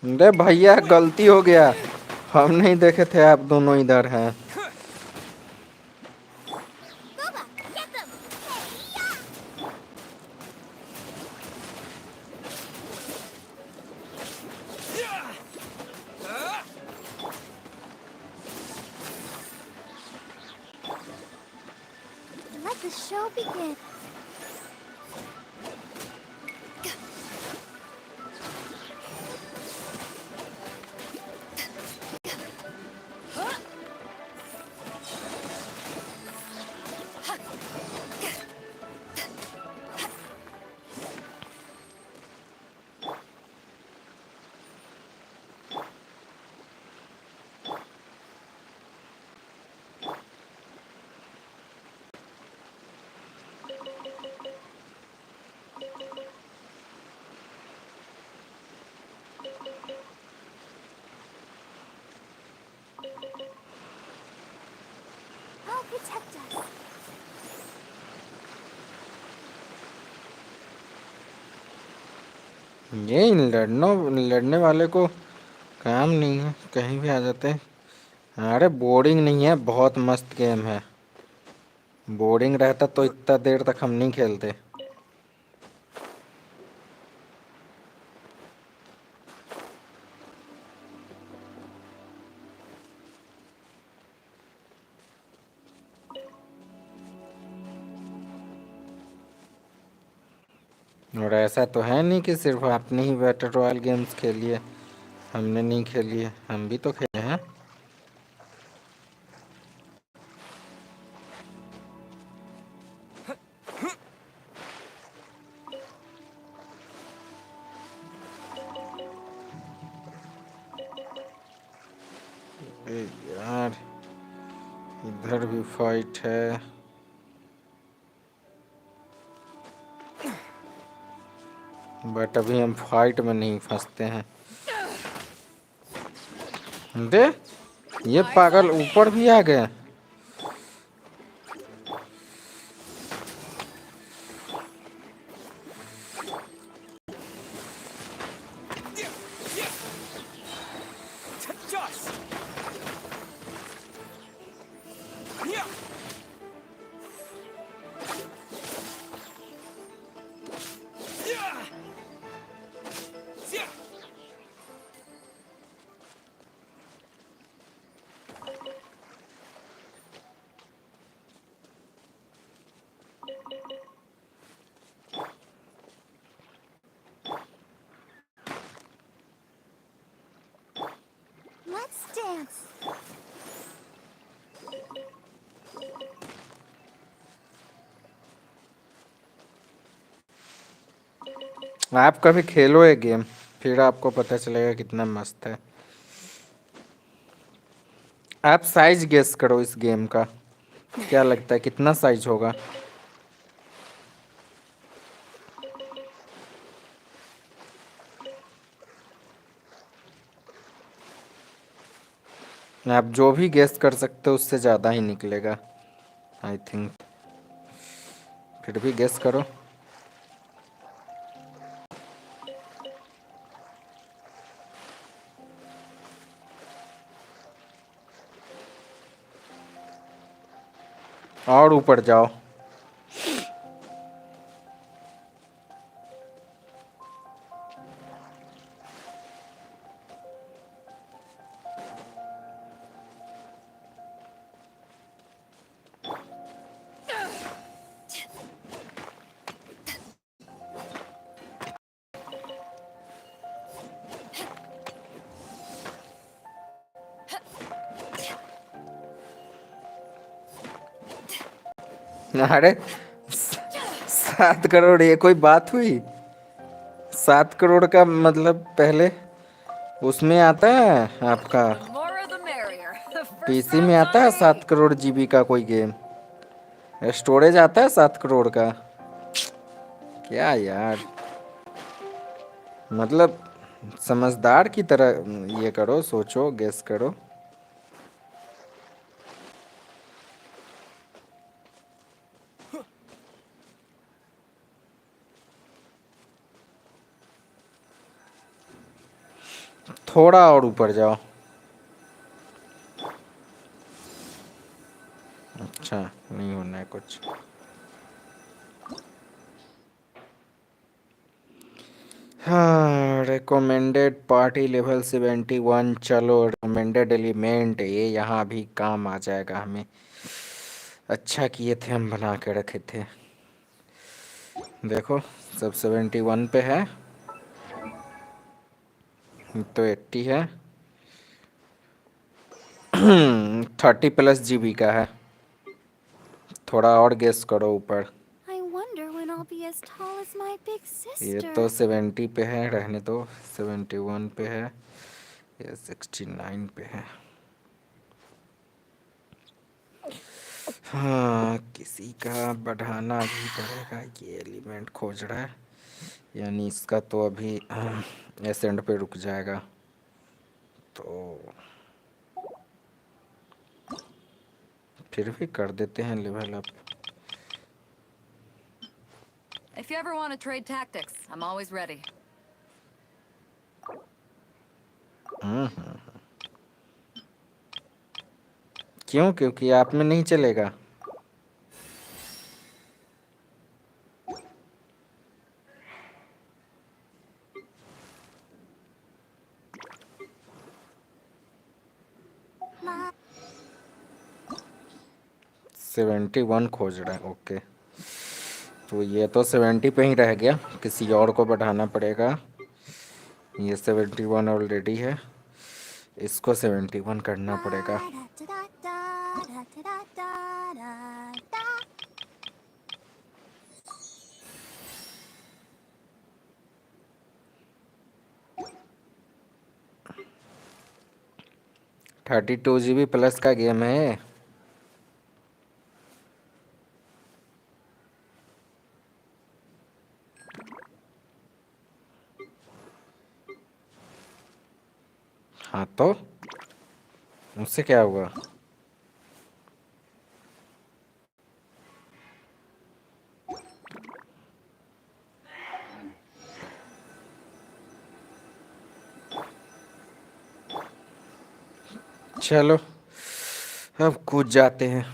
अरे भैया, गलती हो गया, हम नहीं देखे थे आप दोनों इधर हैं. Booba, get them! Hey-ya! Let the show begin. Protect us. ये इन लड़ने वाले को काम नहीं है, कहीं भी आ जाते हैं। अरे बोरिंग नहीं है, बहुत मस्त गेम है। बोरिंग रहता तो इतना देर तक हम नहीं खेलते। और ऐसा तो है नहीं कि सिर्फ आपने ही बैटल रॉयल गेम्स खेली है, हमने नहीं खेली है, हम भी तो खेले हैं। ए यार, इधर भी फाइट है। बट अभी हम फाइट में नहीं फंसते हैं। दे, ये पागल ऊपर भी आ गया। Dust! Yeah! Yeah! Yeah! Let's dance. आप कभी खेलो ये गेम, फिर आपको पता चलेगा कितना मस्त है। आप साइज गेस करो इस गेम का, क्या लगता है कितना साइज होगा? आप जो भी गेस कर सकते हो उससे ज़्यादा ही निकलेगा आई थिंक। फिर भी गेस करो। और ऊपर जाओ। अरे 7 करोड़, ये कोई बात हुई? 7 करोड़ का मतलब पहले उसमें आता है आपका, The more the merrier. The first PC में round's आता on है me. 7 करोड़ जीबी का कोई गेम? स्टोरेज आता है 7 करोड़ का? क्या यार, मतलब समझदार की तरह ये करो, सोचो, गेस करो। थोड़ा और ऊपर जाओ। अच्छा, नहीं होना है कुछ। हाँ, रिकमेंडेड पार्टी लेवल 71। चलो, रिकमेंडेड एलिमेंट ये यहाँ भी काम आ जाएगा हमें। अच्छा किए थे हम बना के रखे थे। देखो, सब 71 पे है, तो 80 है। 30+ जीबी का है। थोड़ा और गेस करो ऊपर। I wonder when I'll be as tall as my big ये sister. तो 70 पे है, रहने दो। 71 पे है, ये 69 पे है। हाँ, किसी का बढ़ाना भी पड़ेगा। ये एलिमेंट खोज रहा है, यानी इसका तो अभी एसेंड पे रुक जाएगा। तो फिर भी कर देते हैं level up. If you ever want to trade tactics, I'm always ready. क्यों? क्योंकि आप में नहीं चलेगा। Ma. 71 खोज रहा है, ओके। तो ये तो 70 पे ही रह गया, किसी और को बढ़ाना पड़ेगा। ये 71 ऑलरेडी है, इसको 71 करना पड़ेगा। Da-da-da-da-da-da-da-da. 32 GB प्लस का गेम है। हाँ तो उससे क्या हुआ? चलो अब कूद जाते हैं।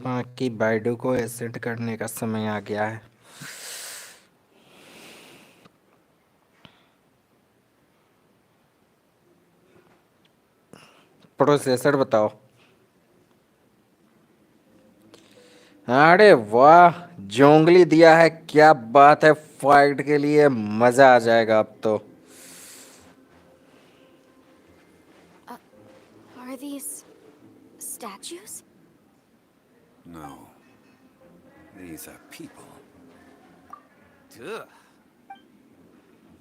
बाकी बाइडू को एसेट करने का समय आ गया है। प्रोसेसर बताओ। अरे वाह, जोंगली दिया है, क्या बात है। फाइट के लिए मजा आ जाएगा अब तो। Are these statues? No. These are people. Ugh.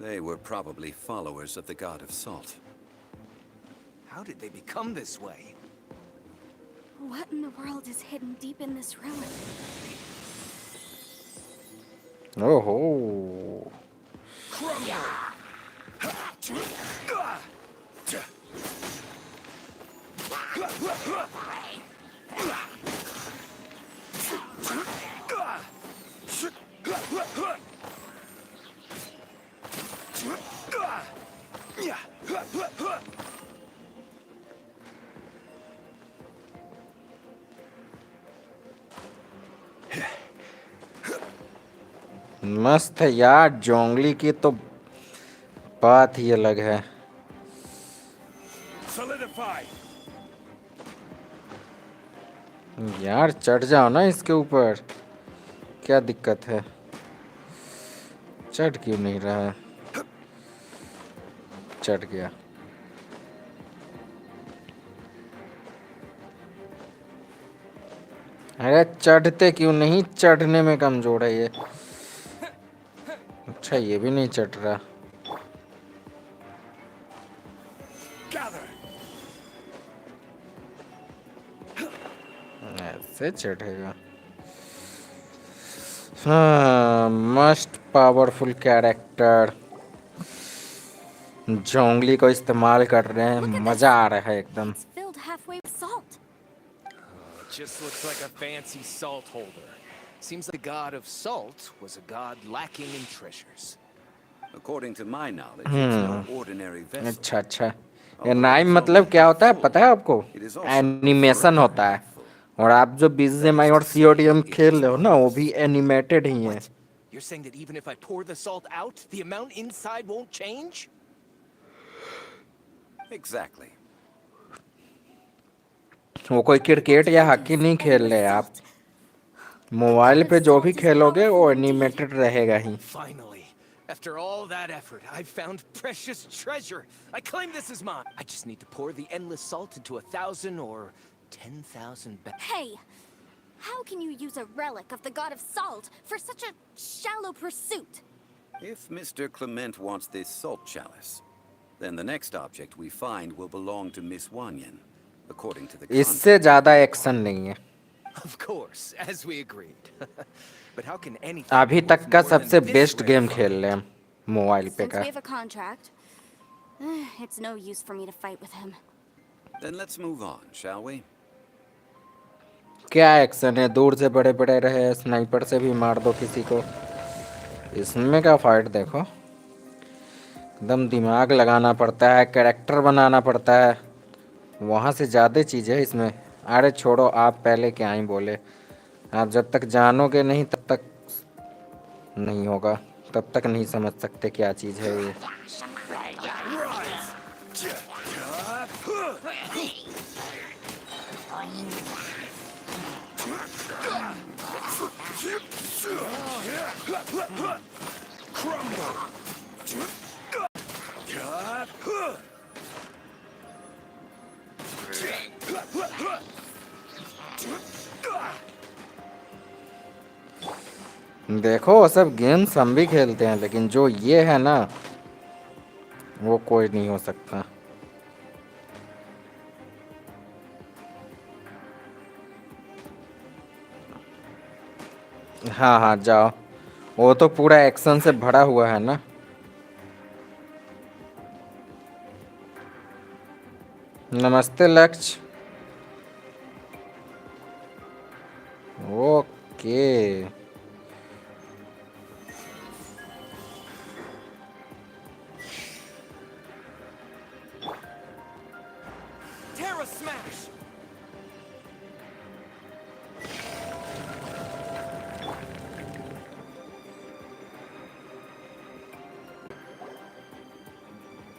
They were probably followers of the god of salt. How did they become this way? What in the world is hidden deep in this ruin? ओहो, मस्त है यार। जोंगली की तो बात ही अलग है। Solidify. यार चढ़ जाओ ना इसके ऊपर, क्या दिक्कत है? चढ़ क्यों नहीं रहा है? चढ़ गया। अरे चढ़ते क्यों नहीं? चढ़ने में कमजोर है ये। अच्छा ये भी नहीं चढ़ रहा। Gather. ऐसे चढ़ेगा। हाँ, मस्ट पावरफुल कैरेक्टर। जोंगली को इस्तेमाल कर रहे हैं, Look at मजा this. आ रहा है एकदम। It's filled halfway with salt. It just looks like a fancy salt holder. Seems like the god of salt was a god lacking in treasures. According to my knowledge, it's no ordinary vessel. अच्छा अच्छा, ये नाइम मतलब क्या होता है पता है आपको? एनिमेशन होता है। और आप जो बीजीएमआई और सीओडीएम खेल रहे हो ना, वो भी एनिमेटेड ही है। What? You're saying that even if I pour the salt out, the amount inside won't change? Exactly. वो कोई क्रिकेट या हॉकी नहीं खेल रहे आप। मोबाइल पे जो भी खेलोगे वो एनिमेटेड रहेगा ही। Finally, after all that effort, I've found precious treasure. I claim this is mine. I just need to pour the endless salt into 1,000 or 10,000 Hey, how can you use a relic of the god of salt for such a shallow pursuit? If Mr. Clement wants this salt chalice, then the next object we find will belong to Miss Wanyan, according to the contract. इससे ज्यादा action नहीं है। Of course, as we agreed. But how can anything अभी be तक worth का more than सबसे this best rare game find? खेल रहे हैं। मोबाइल पे Since का। we have a contract, it's no use for me to fight with him. Then let's move on, shall we? क्या एक्शन है, दूर से बड़े बड़े रहे, स्नाइपर से भी मार दो किसी को। इसमें का फाइट देखो, एकदम दिमाग लगाना पड़ता है, कैरेक्टर बनाना पड़ता है, वहाँ से ज़्यादा चीज़ है इसमें। अरे छोड़ो, आप पहले क्या ही बोले, आप जब तक जानोगे नहीं तब तक नहीं होगा, तब तक नहीं समझ सकते क्या चीज़ है ये। देखो वो सब गेम्स हम भी खेलते हैं, लेकिन जो ये है ना, वो कोई नहीं हो सकता। हाँ हाँ जाओ, वो तो पूरा एक्शन से भरा हुआ है ना। नमस्ते लक्ष्य। Okay, Terra Smash!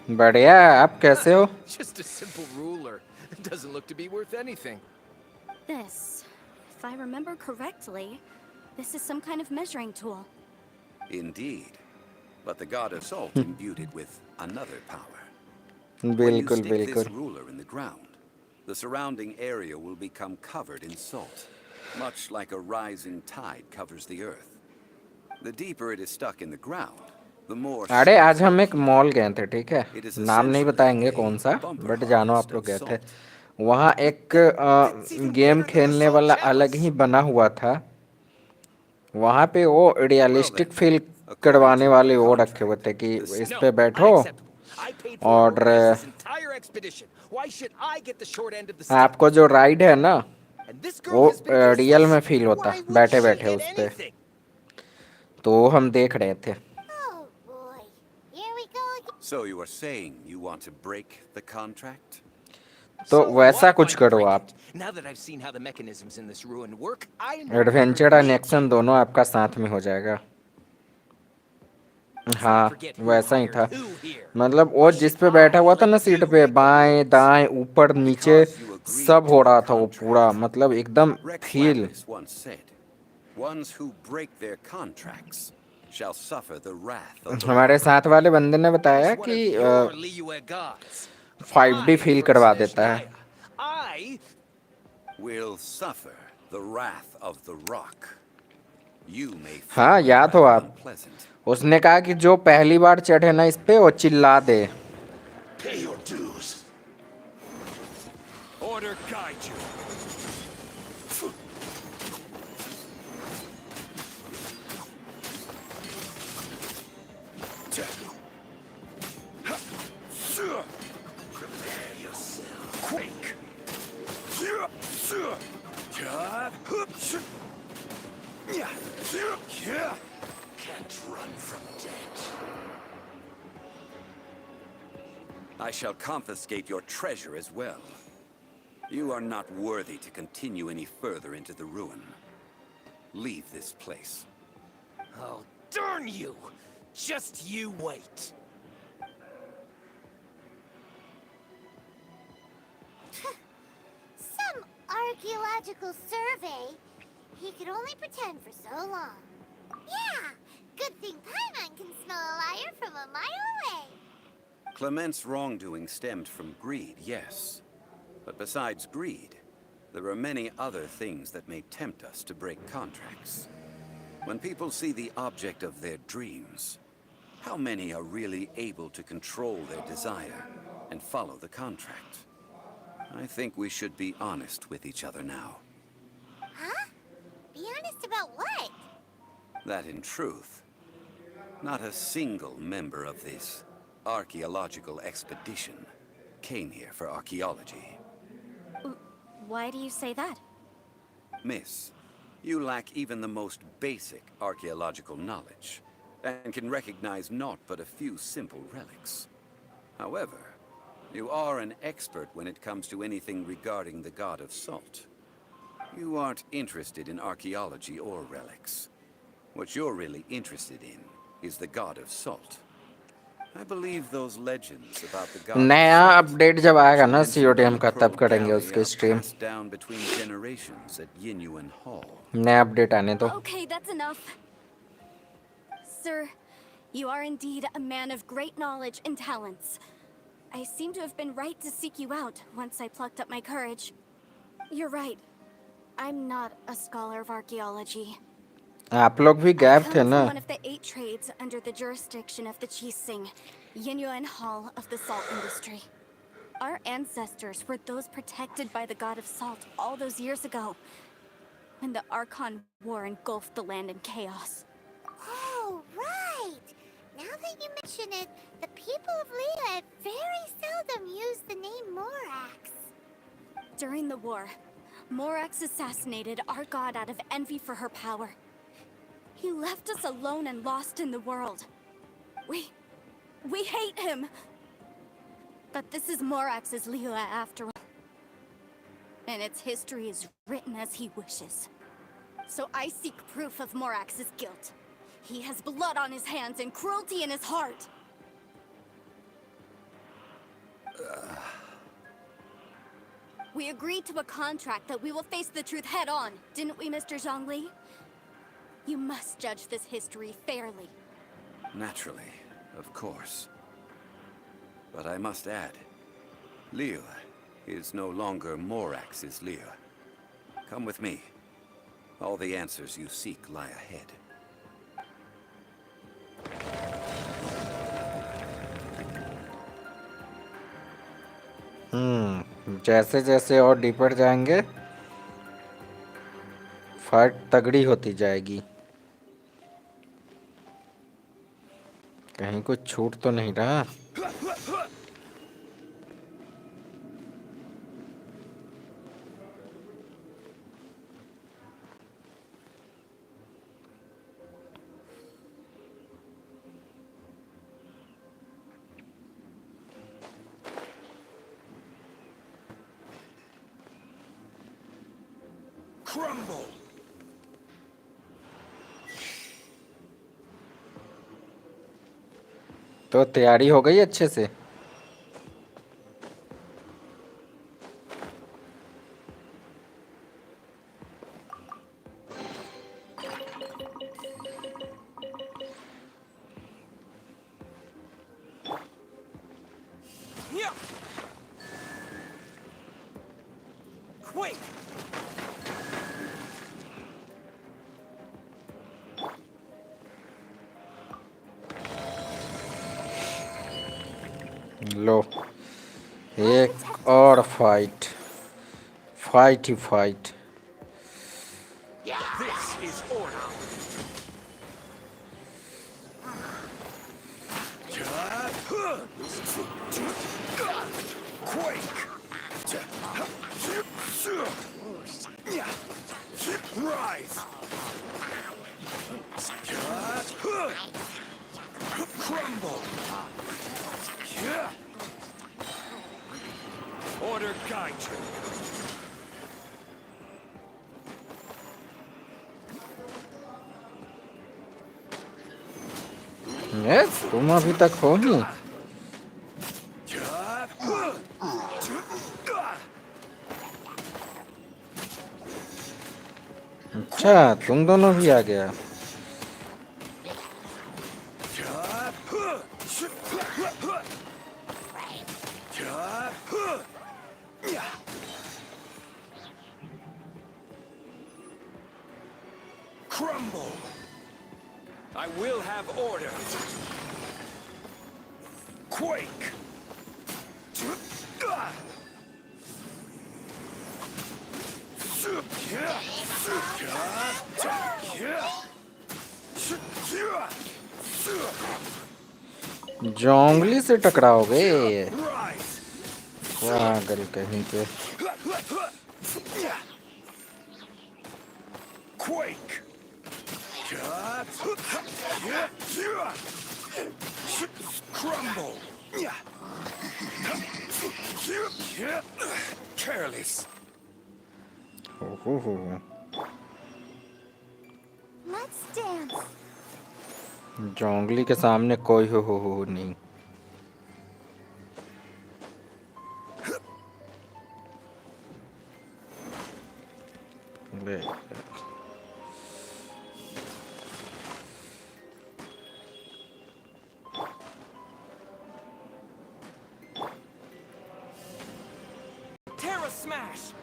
बढ़िया, आप कैसे हो? Just a simple ruler. It doesn't look to be worth anything. This, if I remember correctly, this is some kind of measuring tool. Indeed. But the god of salt imbued it with another power. When you बिल्कुल stick this बिल्कुल। ruler in the ground, the surrounding area will become covered in salt, much like a rising tide covers the earth. The deeper it is stuck in the ground, the more अरे आज salt हम it एक mall गए थे, ठीक है, It is नाम नहीं essentially बताएंगे a कौन सा, bumper बट जानो harvest आप लोग of गए थे। salt. वहाँ एक गेम खेलने वाला अलग ही बना हुआ था, वहाँ पे वो Well realistic then, feel according करवाने to वाले our वो रखे हुए contract, थे कि the इस No, पे बैठो unacceptable. I paid for और and organized this entire expedition. Why should I get the short end of the stick? आपको जो राइड है ना, And this girl वो has been रियल में useless. फील होता Why would बैठे she बैठे get उस पे, anything? तो हम देख रहे थे। Oh boy. Here we go again. So you are saying you want to break the contract? तो So वैसा what if कुछ I करो break आप। it? Now that I've seen how the mechanisms in this ruin work, I no longer adventure and need action you. दोनों आपका साथ में हो जाएगा। Let's not हाँ forget who वैसा ही hired था, who here. मतलब वो Why जिस should पे बैठा I हुआ था let ना सीट you पे, make the बाएं rules? दाएं ऊपर नीचे Because you agreed सब to हो a रहा था वो पूरा, contract. मतलब एकदम Rex feel. Lapis once said, "Ones who break their contracts shall suffer the wrath of the हमारे rock." साथ वाले बंदे ने As बताया one कि of your Liyue gods, 5D I, feel from करवा देता है। Snezhnaya, I Will suffer the wrath of the rock. You may हाँ feel it याद हो rather आप, unpleasant. उसने कहा कि जो पहली बार चढ़े ना इस पे वो चिल्ला दे। Pay your dues. Order guide you. Prepare yourself. Quake. Can't run from death. I shall confiscate your treasure as well. You are not worthy to continue any further into the ruin. Leave this place. Oh, darn you! Just you wait. Some archaeological survey. He could only pretend for so long. Yeah, good thing Paimon can smell a liar from a mile away. Clement's wrongdoing stemmed from greed, yes. But besides greed, there are many other things that may tempt us to break contracts. When people see the object of their dreams, how many are really able to control their desire and follow the contract? I think we should be honest with each other now. Huh? Be honest about what? That in truth, Not a single member of this archaeological expedition came here for archaeology. Why do you say that? Miss, you lack even the most basic archaeological knowledge, and can recognize naught but a few simple relics. However, you are an expert when it comes to anything regarding the god of salt. You aren't interested in archaeology or relics. What you're really interested in is the god of salt. I believe those legends about the god नया of salt, update जब आएगा ना mentioned in COTM the का तब Pearl करेंगे Galley, उसकी are stream passed down between generations at Yinyuan Hall. नया update आने तो Okay, that's enough. Sir, you are indeed a man of great knowledge and talents. I seem to have been right to seek you out once I plucked up my courage. You're right. I'm not a scholar of archaeology. आप लोग भी I gap थे come ना from one of the 8 trades under the jurisdiction of the Chising, Yinyuan Hall of the salt industry. Our ancestors were those protected by the god of salt all those years ago, when the Archon War engulfed the land in chaos. Oh, right! Now that you mention it, the people of Leah very seldom use the name Morax. During the war, Morax assassinated our god out of envy for her power. He left us alone and lost in the world. We hate him! But this is Morax's Leah after all. And its history is written as he wishes. So I seek proof of Morax's guilt. He has blood on his hands and cruelty in his heart. We agreed to a contract that we will face the truth head on, didn't we, Mr. Zhongli? You must judge this history fairly. Naturally, of course. But I must add, Leah is no longer Morax's Leah. Come with me. All the answers you seek lie ahead. जैसे जैसे और deeper जाएंगे fight तगड़ी होती जाएगी कहीं कुछ छूट तो नहीं रहा Crumble! तो तैयारी हो गई अच्छे से Yeah. Quick! लो एक और fight fight he fight This is order. Quake! Rise! Crumble! Order guide you. Yes तुम अभी तक हो ही अच्छा तुम दोनों भी आ गया Crumble! I will have order. Quake! जोंगली से टकराओगे? Rise! पागल कहीं के। Quake! Crumble! Careless! ओहो, Let's dance. जोंगली के सामने कोई हो नहीं। बे, Terra Smash!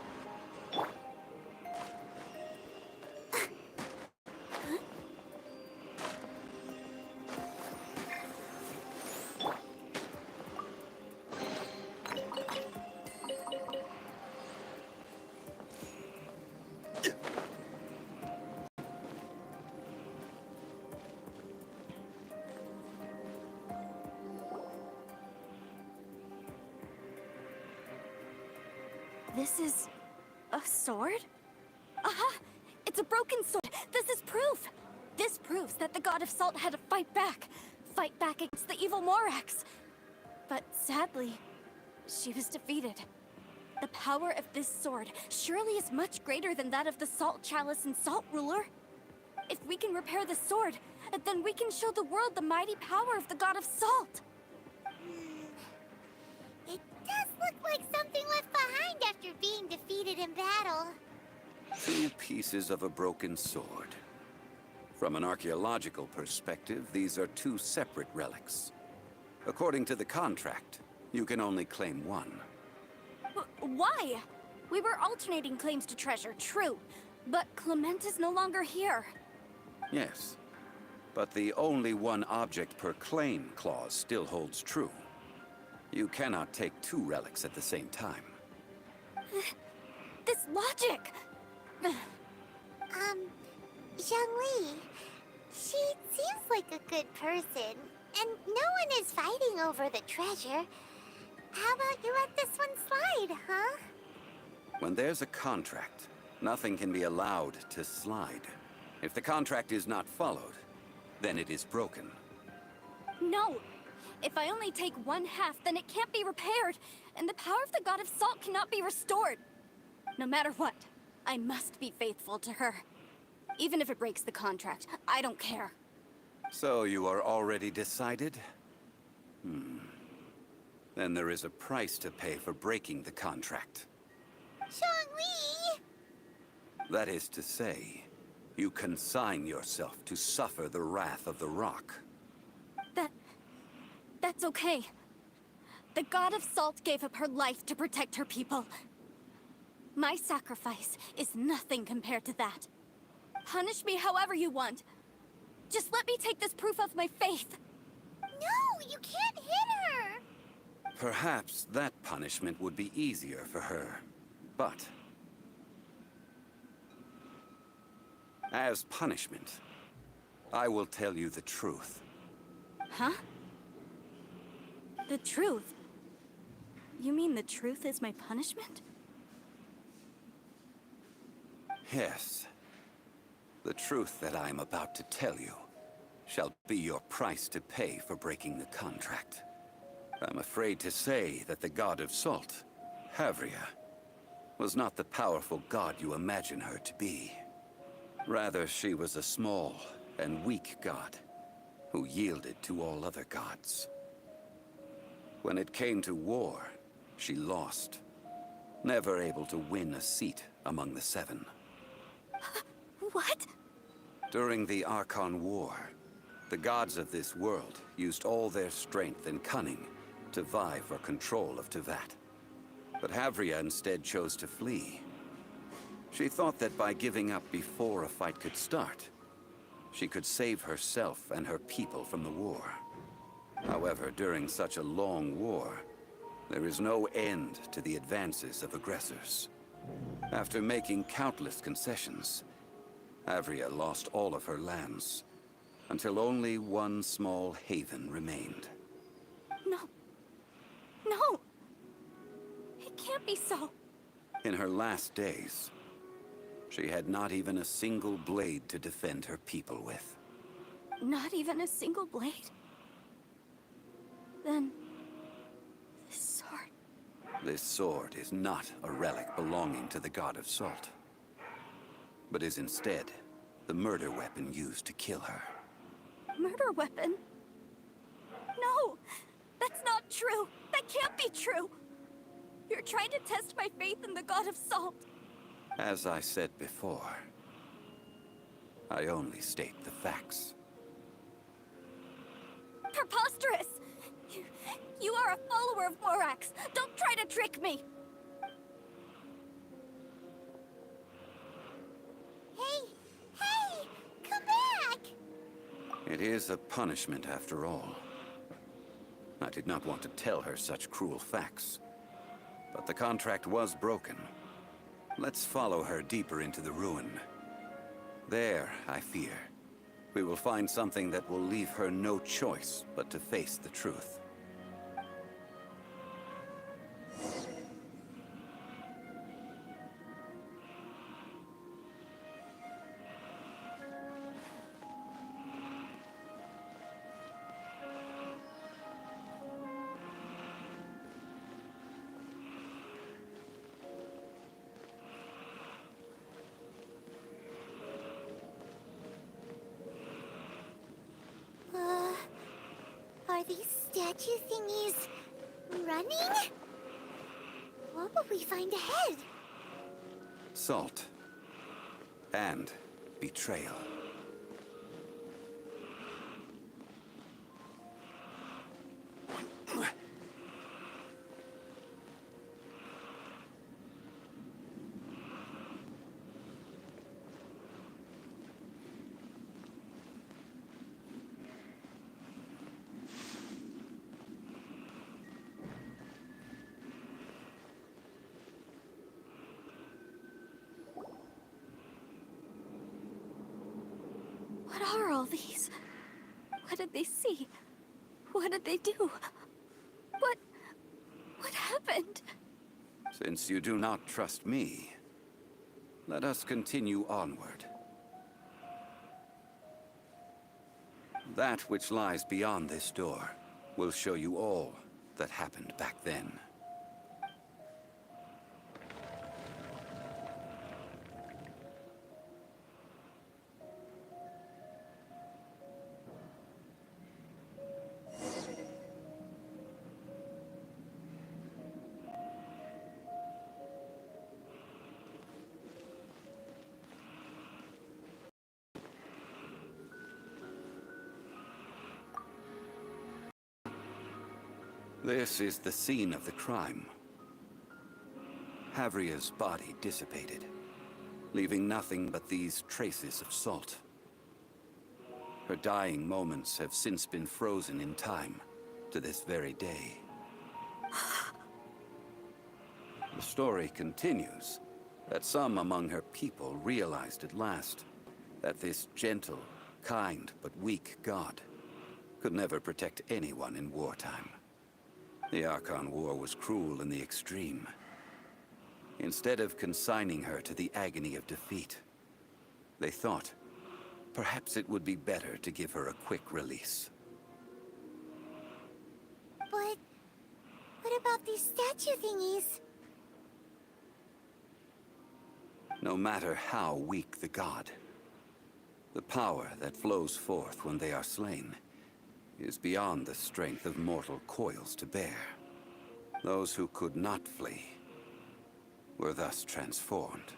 This is a sword? Aha! It's a broken sword. This is proof. This proves that the god of salt had to fight back against the evil Morax. But sadly, she was defeated. The power of this sword surely is much greater than that of the Salt Chalice and Salt Ruler. If we can repair the sword, then we can show the world the mighty power of the god of salt. It does look like something left behind after being defeated in battle. 2 pieces of a broken sword. From an archaeological perspective, these are 2 separate relics. According to the contract, you can only claim one. Why? We were alternating claims to treasure, true. But Clement is no longer here. Yes, but the only one object per claim clause still holds true. You cannot take 2 relics at the same time. This logic! Zhongli, she seems like a good person, and no one is fighting over the treasure. How about you let this one slide, huh? When there's a contract, nothing can be allowed to slide. If the contract is not followed, then it is broken. No! If I only take 1/2, then it can't be repaired, and the power of the god of salt cannot be restored. No matter what, I must be faithful to her. Even if it breaks the contract, I don't care. So you are already decided? Then there is a price to pay for breaking the contract. Zhongli! That is to say, you consign yourself to suffer the wrath of the rock. That's okay. The god of salt gave up her life to protect her people. My sacrifice is nothing compared to that. Punish me however you want. Just let me take this proof of my faith. No, you can't hit her! Perhaps that punishment would be easier for her. But as punishment, I will tell you the truth. Huh? The truth? You mean the truth is my punishment? Yes. The truth that I am about to tell you shall be your price to pay for breaking the contract. I'm afraid to say that the god of salt, Havria, was not the powerful god you imagine her to be. Rather, she was a small and weak god who yielded to all other gods. When it came to war, she lost, never able to win a seat among the 7. What? During the Archon War, the gods of this world used all their strength and cunning to vie for control of Tevat. But Havria instead chose to flee. She thought that by giving up before a fight could start, she could save herself and her people from the war. However, during such a long war, there is no end to the advances of aggressors. After making countless concessions, Havria lost all of her lands, until only one small haven remained. No. No! It can't be so. In her last days, she had not even a single blade to defend her people with. Not even a single blade? Then... this sword... This sword is not a relic belonging to the god of salt, but is instead the murder weapon used to kill her. Murder weapon? No! That's not true! That can't be true! You're trying to test my faith in the god of salt. As I said before, I only state the facts. Preposterous! You are a follower of Morax! Don't try to trick me! Hey! Hey! Come back! It is a punishment after all. I did not want to tell her such cruel facts, but the contract was broken. Let's follow her deeper into the ruin. There, I fear, we will find something that will leave her no choice but to face the truth. Are these statue thingies running? What will we find ahead? Salt. And betrayal. What are all these? What did they see? What did they do? What happened? Since you do not trust me, let us continue onward. That which lies beyond this door will show you all that happened back then. This is the scene of the crime. Havria's body dissipated, leaving nothing but these traces of salt. Her dying moments have since been frozen in time to this very day. The story continues that some among her people realized at last that this gentle, kind, but weak god could never protect anyone in wartime. The Archon War was cruel in the extreme. Instead of consigning her to the agony of defeat, they thought perhaps it would be better to give her a quick release. But what about these statue thingies? No matter how weak the god, the power that flows forth when they are slain is beyond the strength of mortal coils to bear. Those who could not flee were thus transformed.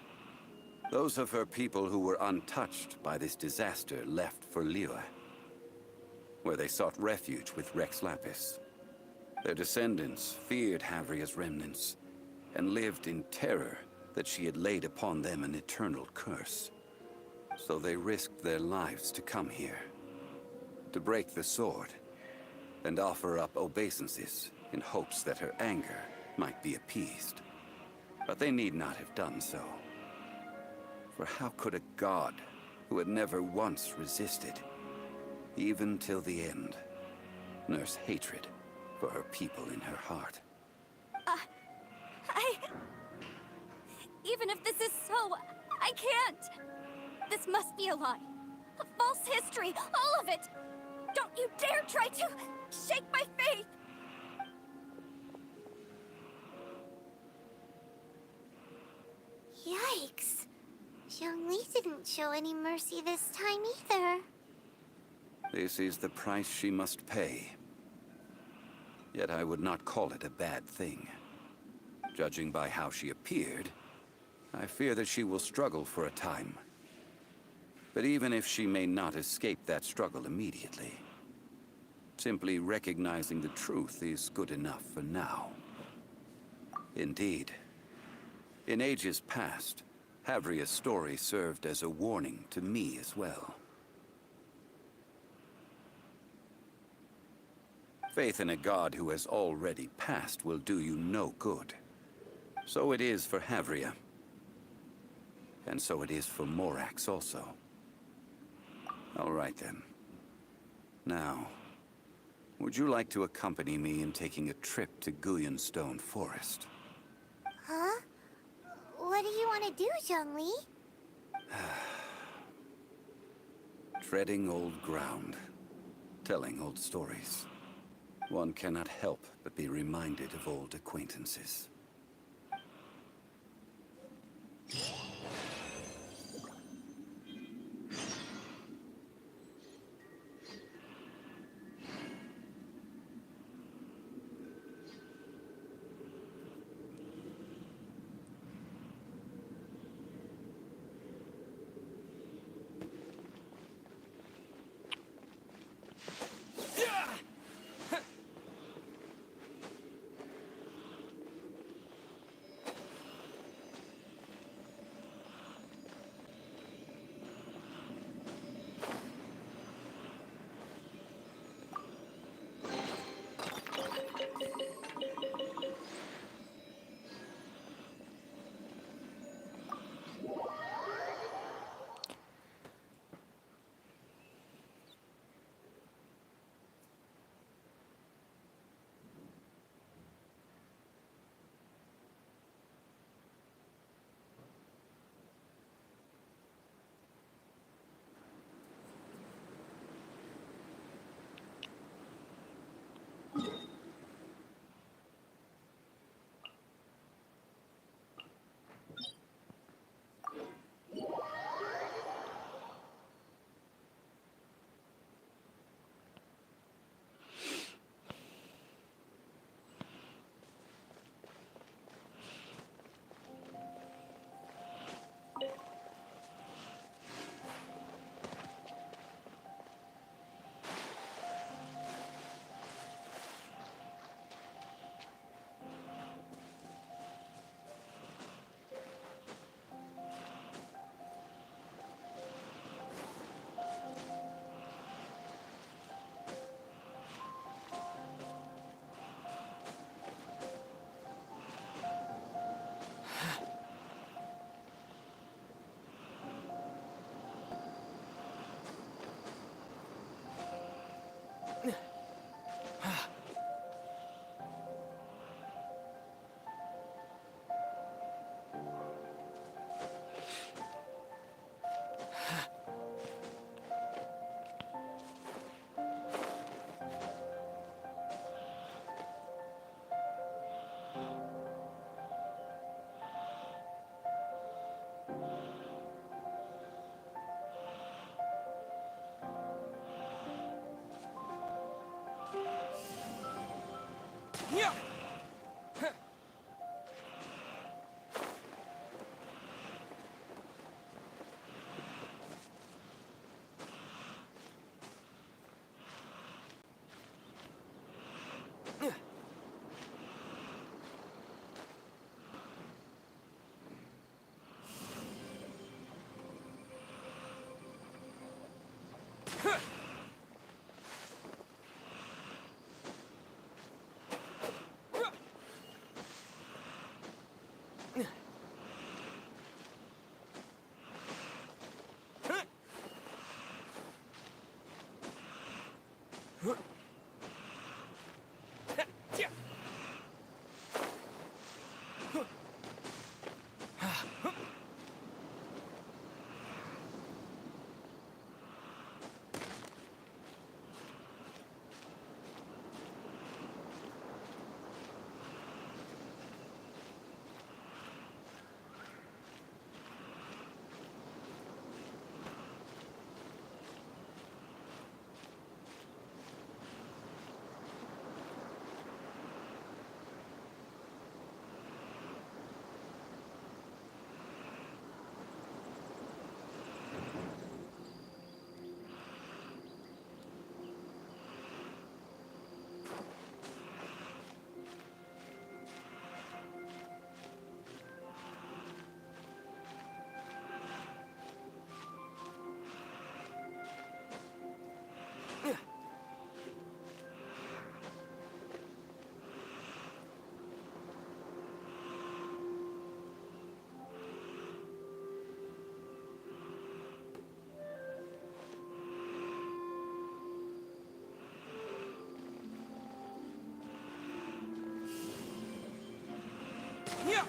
Those of her people who were untouched by this disaster left for Liyue, where they sought refuge with Rex Lapis. Their descendants feared Havria's remnants and lived in terror that she had laid upon them an eternal curse. So they risked their lives to come here, to break the sword, and offer up obeisances in hopes that her anger might be appeased. But they need not have done so. For how could a god who had never once resisted even till the end. Nurse hatred for her people in her heart. Even if this is so, I can't! This must be a lie. A false history, all of it! Don't you dare try to shake my faith! Yikes. Zhongli didn't show any mercy this time either. This is the price she must pay. Yet I would not call it a bad thing. Judging by how she appeared, I fear that she will struggle for a time. But even if she may not escape that struggle immediately, simply recognizing the truth is good enough for now. Indeed, in ages past, Havria's story served as a warning to me as well. Faith in a god who has already passed will do you no good. So it is for Havria. And so it is for Morax also. All right then. Now, would you like to accompany me in taking a trip to Guyonstone Forest? Huh? What do you want to do, Zhongli? Treading old ground. Telling old stories. One cannot help but be reminded of old acquaintances. Yeah.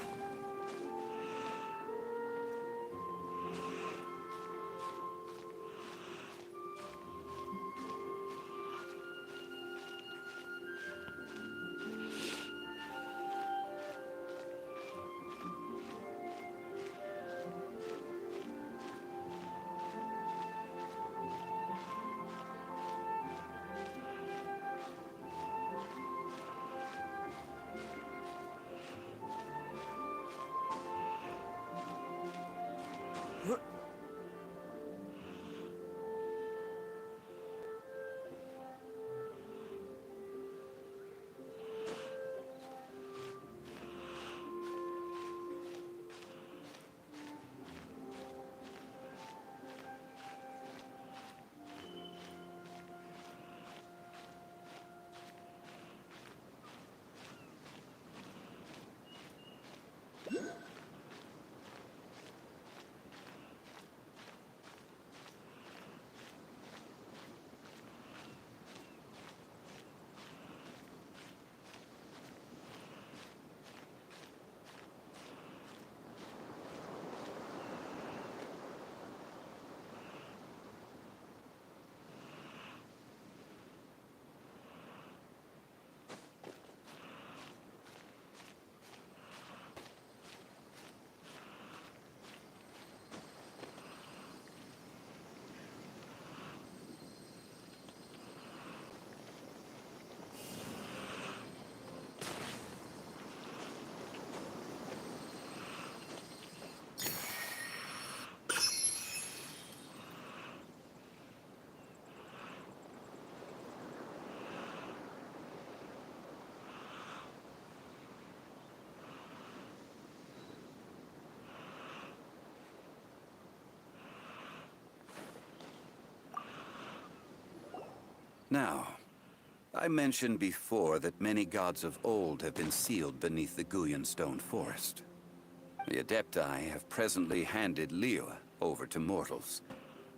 Now, I mentioned before that many gods of old have been sealed beneath the Guyan stone forest. The Adepti have presently handed Liyue over to mortals,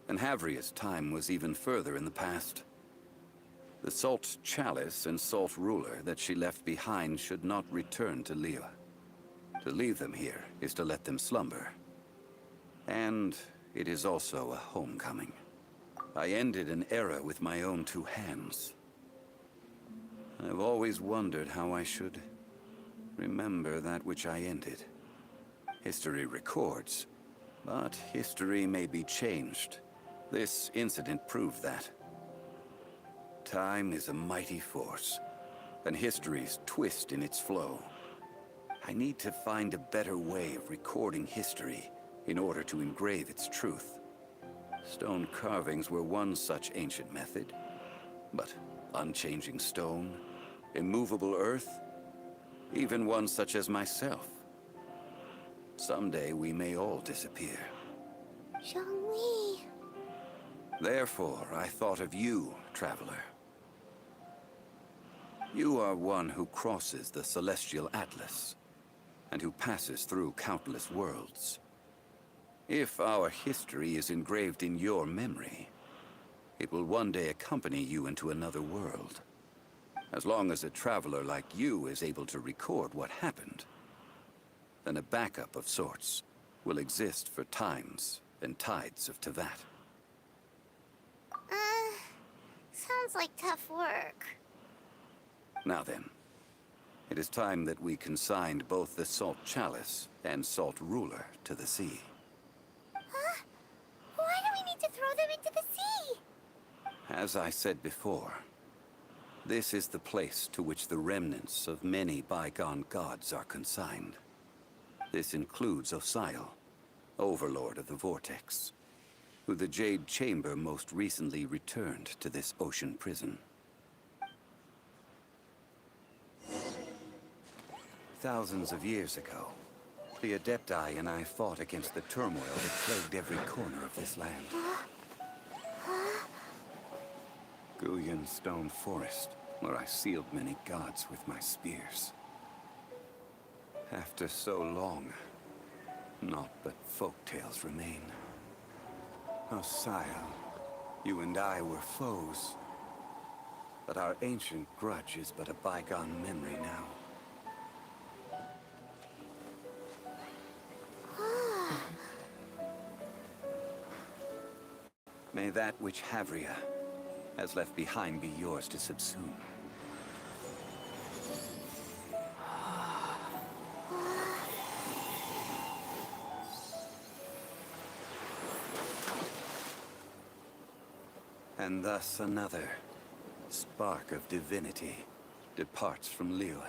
and Havria's time was even further in the past. The Salt Chalice and Salt Ruler that she left behind should not return to Liyue. To leave them here is to let them slumber. And it is also a homecoming. I ended an era with my own two hands. I've always wondered how I should remember that which I ended. History records, but history may be changed. This incident proved that. Time is a mighty force, and history's twist in its flow. I need to find a better way of recording history in order to engrave its truth. Stone carvings were one such ancient method, but unchanging stone, immovable earth, even one such as myself. Someday we may all disappear. Zhongli. Therefore, I thought of you, traveler. You are one who crosses the celestial atlas, and who passes through countless worlds. If our history is engraved in your memory, it will one day accompany you into another world. As long as a traveler like you is able to record what happened, then a backup of sorts will exist for times and tides of Teyvat. Sounds like tough work. Now then, it is time that we consigned both the Salt Chalice and Salt Ruler to the sea. Huh? Why do we need to throw them into the sea? As I said before, this is the place to which the remnants of many bygone gods are consigned. This includes Osial, Overlord of the Vortex, who the Jade Chamber most recently returned to this ocean prison. Thousands of years ago, the Adepti and I fought against the turmoil that plagued every corner of this land. Guyan Stone Forest, where I sealed many gods with my spears. After so long, naught but folktales remain. Osial, you and I were foes, but our ancient grudge is but a bygone memory now. May that which Havria has left behind be yours to subsume. And thus another spark of divinity departs from Liyue.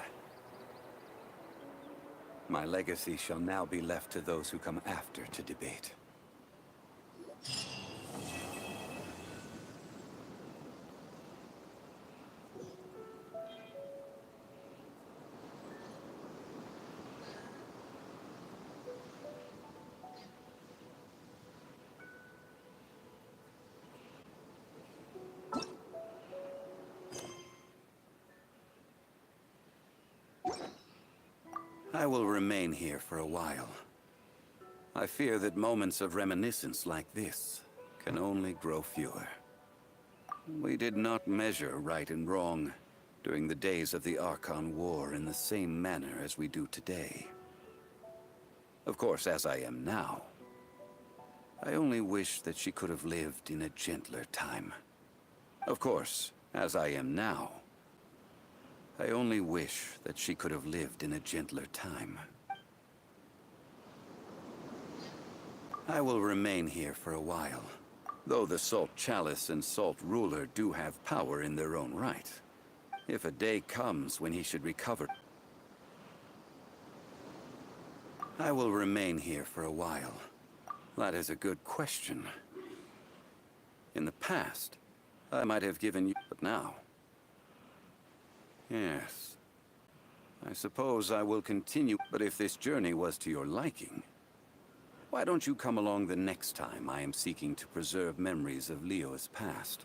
My legacy shall now be left to those who come after to debate. I will remain here for a while. I fear that moments of reminiscence like this can only grow fewer. We did not measure right and wrong during the days of the Archon War in the same manner as we do today. Of course, as I am now, I only wish that she could have lived in a gentler time. Of course, as I am now, I only wish that she could have lived in a gentler time. I will remain here for a while, though the Salt Chalice and Salt Ruler do have power in their own right. If a day comes when he should recover... I will remain here for a while. That is a good question. In the past, I might have given you... But now... Yes. I suppose I will continue, but if this journey was to your liking, why don't you come along the next time I am seeking to preserve memories of Liyue's past?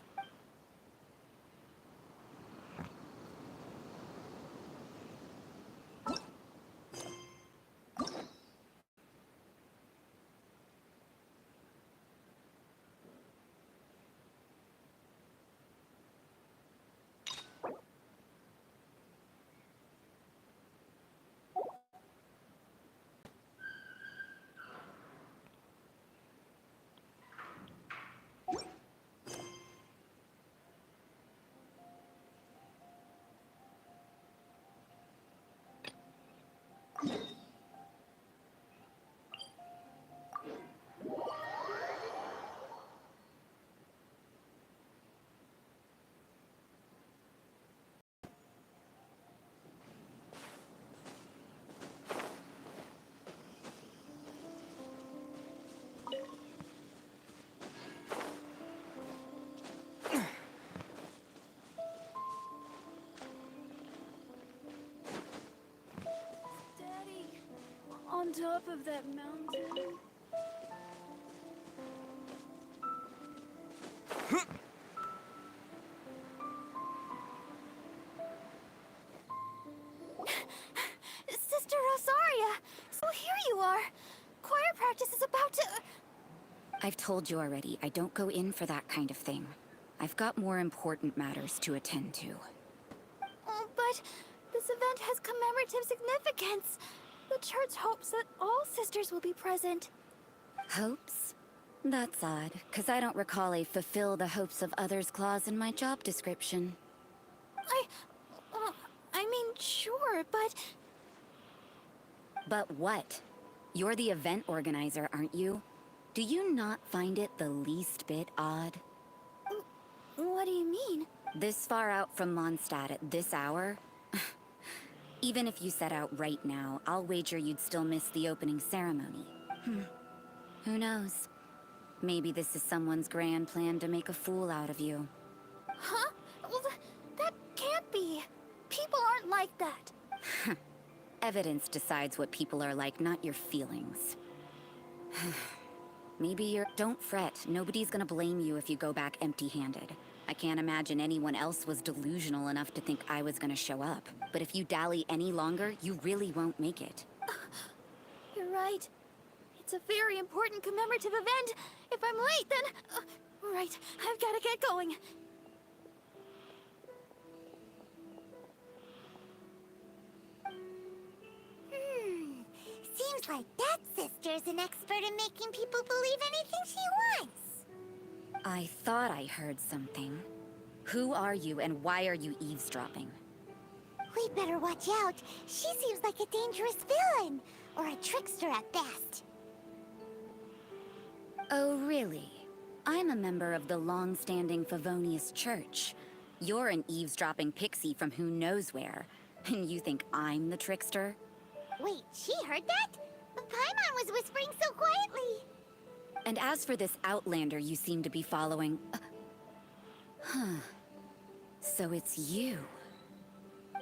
Daddy, on top of that mountain. Sister Rosaria! So here you are! Choir practice is about to... I've told you already, I don't go in for that kind of thing. I've got more important matters to attend to. Oh, but this event has commemorative significance. The church hopes that all sisters will be present. Hopes? That's odd, because I don't recall a fulfill the hopes of others clause in my job description. I mean, sure, but... But what? You're the event organizer, aren't you? Do you not find it the least bit odd? What do you mean? This far out from Mondstadt at this hour? Even if you set out right now, I'll wager you'd still miss the opening ceremony. Who knows? Maybe this is someone's grand plan to make a fool out of you. Huh? Well, that can't be. People aren't like that. Evidence decides what people are like, not your feelings. Maybe you're... Don't fret. Nobody's gonna blame you if you go back empty-handed. I can't imagine anyone else was delusional enough to think I was gonna show up. But if you dally any longer, you really won't make it. You're right. It's a very important commemorative event. If I'm late, then... right, I've gotta get going. Seems like that sister's an expert in making people believe anything she wants. I thought I heard something. Who are you and why are you eavesdropping? We'd better watch out. She seems like a dangerous villain. Or a trickster at best. Oh, really? I'm a member of the long-standing Favonius Church. You're an eavesdropping pixie from who knows where. And you think I'm the trickster? Wait, she heard that? But Paimon was whispering so quietly. And as for this outlander you seem to be following... Huh. So it's you.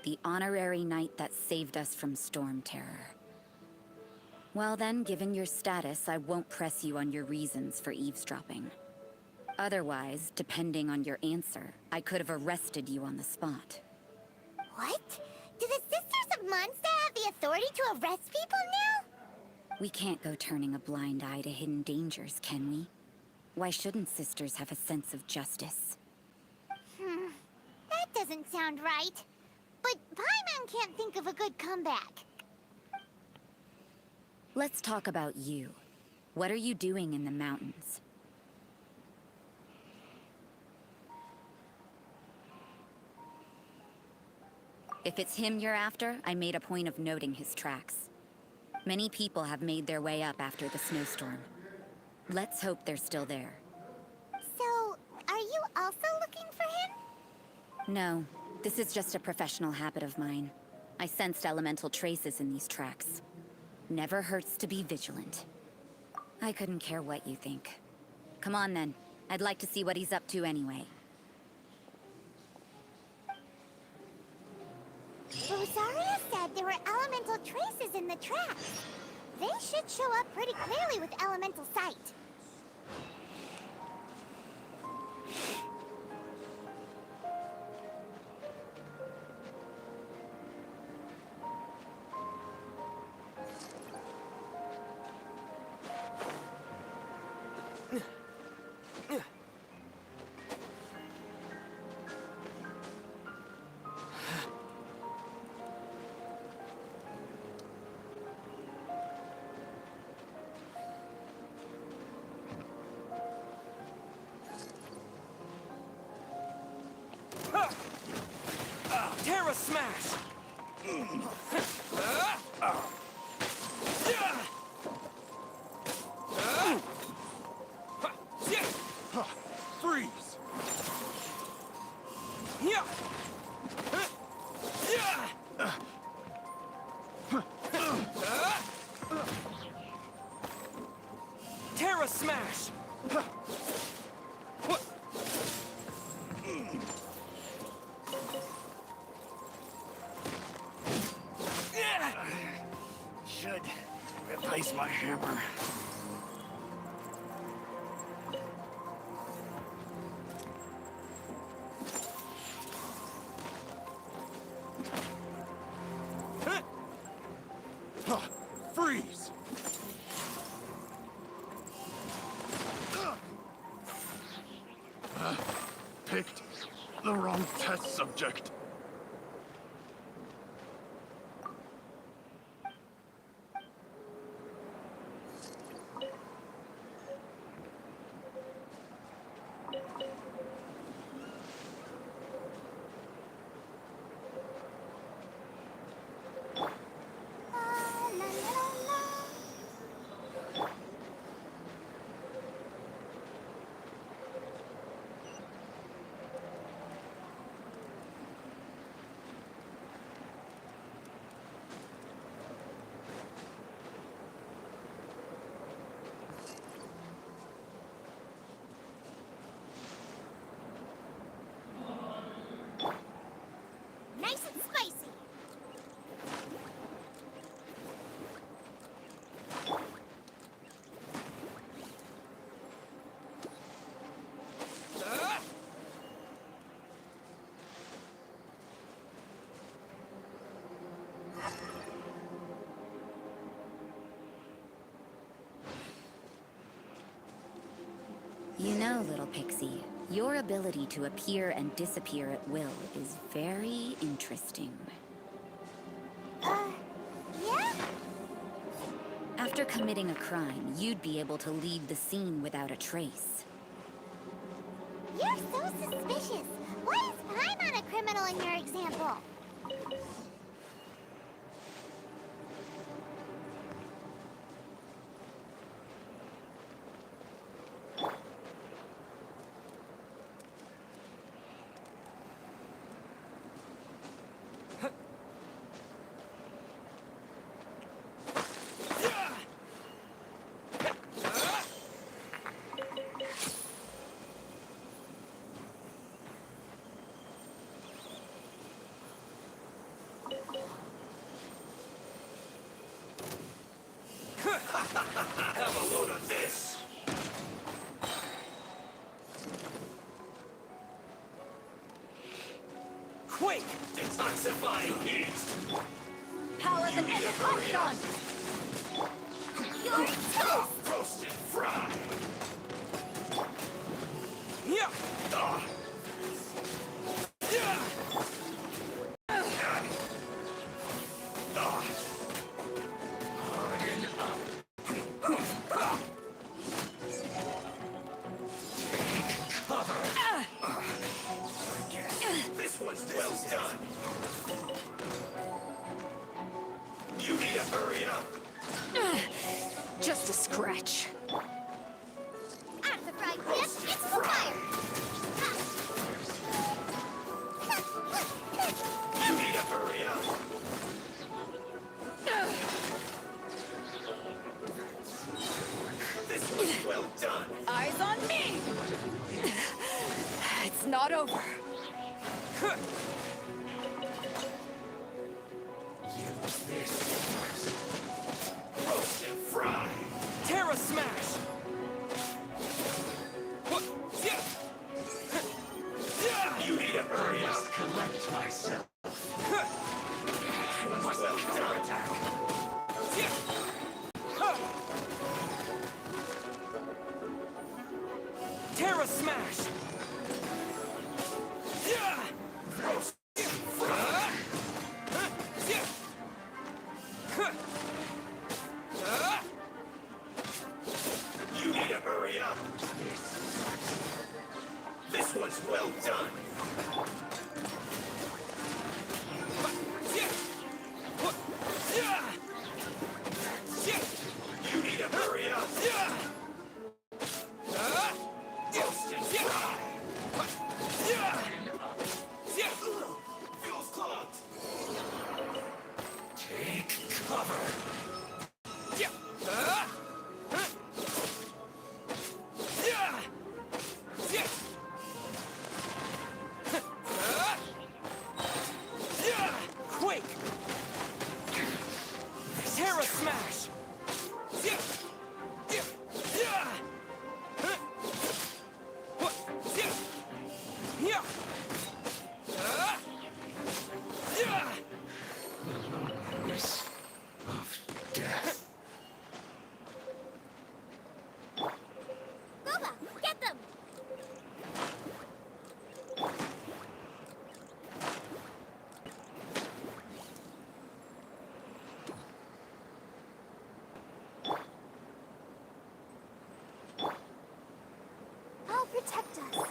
The honorary knight that saved us from Storm Terror. Well then, given your status, I won't press you on your reasons for eavesdropping. Otherwise, depending on your answer, I could have arrested you on the spot. What? Do the Sisters of Mondstadt have the authority to arrest people now? We can't go turning a blind eye to hidden dangers, can we? Why shouldn't sisters have a sense of justice? That doesn't sound right. But Paimon can't think of a good comeback. Let's talk about you. What are you doing in the mountains? If it's him you're after, I made a point of noting his tracks. Many people have made their way up after the snowstorm. Let's hope they're still there. So, are you also looking for him? No, this is just a professional habit of mine. I sensed elemental traces in these tracks. Never hurts to be vigilant. I couldn't care what you think. Come on then. I'd like to see what he's up to anyway. Rosaria said there were elemental traces in the tracks. They should show up pretty clearly with elemental sight. Terra Smash! Freeze! Terra Smash! Should replace my hammer. Freeze! Picked the wrong test subject. Nice and spicy. You know, little pixie, your ability to appear and disappear at will is very interesting. Yeah? After committing a crime, you'd be able to leave the scene without a trace. You're so suspicious. Why is Paimon a criminal in your example? Have a load of this! Quake! Detoxifying heat! Power the Endercon! You're toast! Roasted fry! Yeah! Ah. Yeah! Ah. This one's well done. You need to hurry up. Just a scratch. At the fried fish, it's for fire! You need to hurry up. This one's well done. Eyes on me! It's not over. Roasted fry. Terra Smash! What? Yeah! Yeah! You need to hurry up. Collect myself. Well done. Yeah! Huh. Terra Smash! Yeah! Roasted fry. Yeah! Huh. You need to hurry up. This one's well done. Yeah! What? Yeah! Yeah! You need to hurry up. Yeah! Roasted fry. Yeah! Yeah! Fuel's clogged. Take cover. Yeah! Yeah! Yeah! Yeah! Quake! Terra Smash! Yeah! Yeah! Yeah! What? Yeah! Yeah! Yeah! Voice of death. Boba, get them! I'll protect us.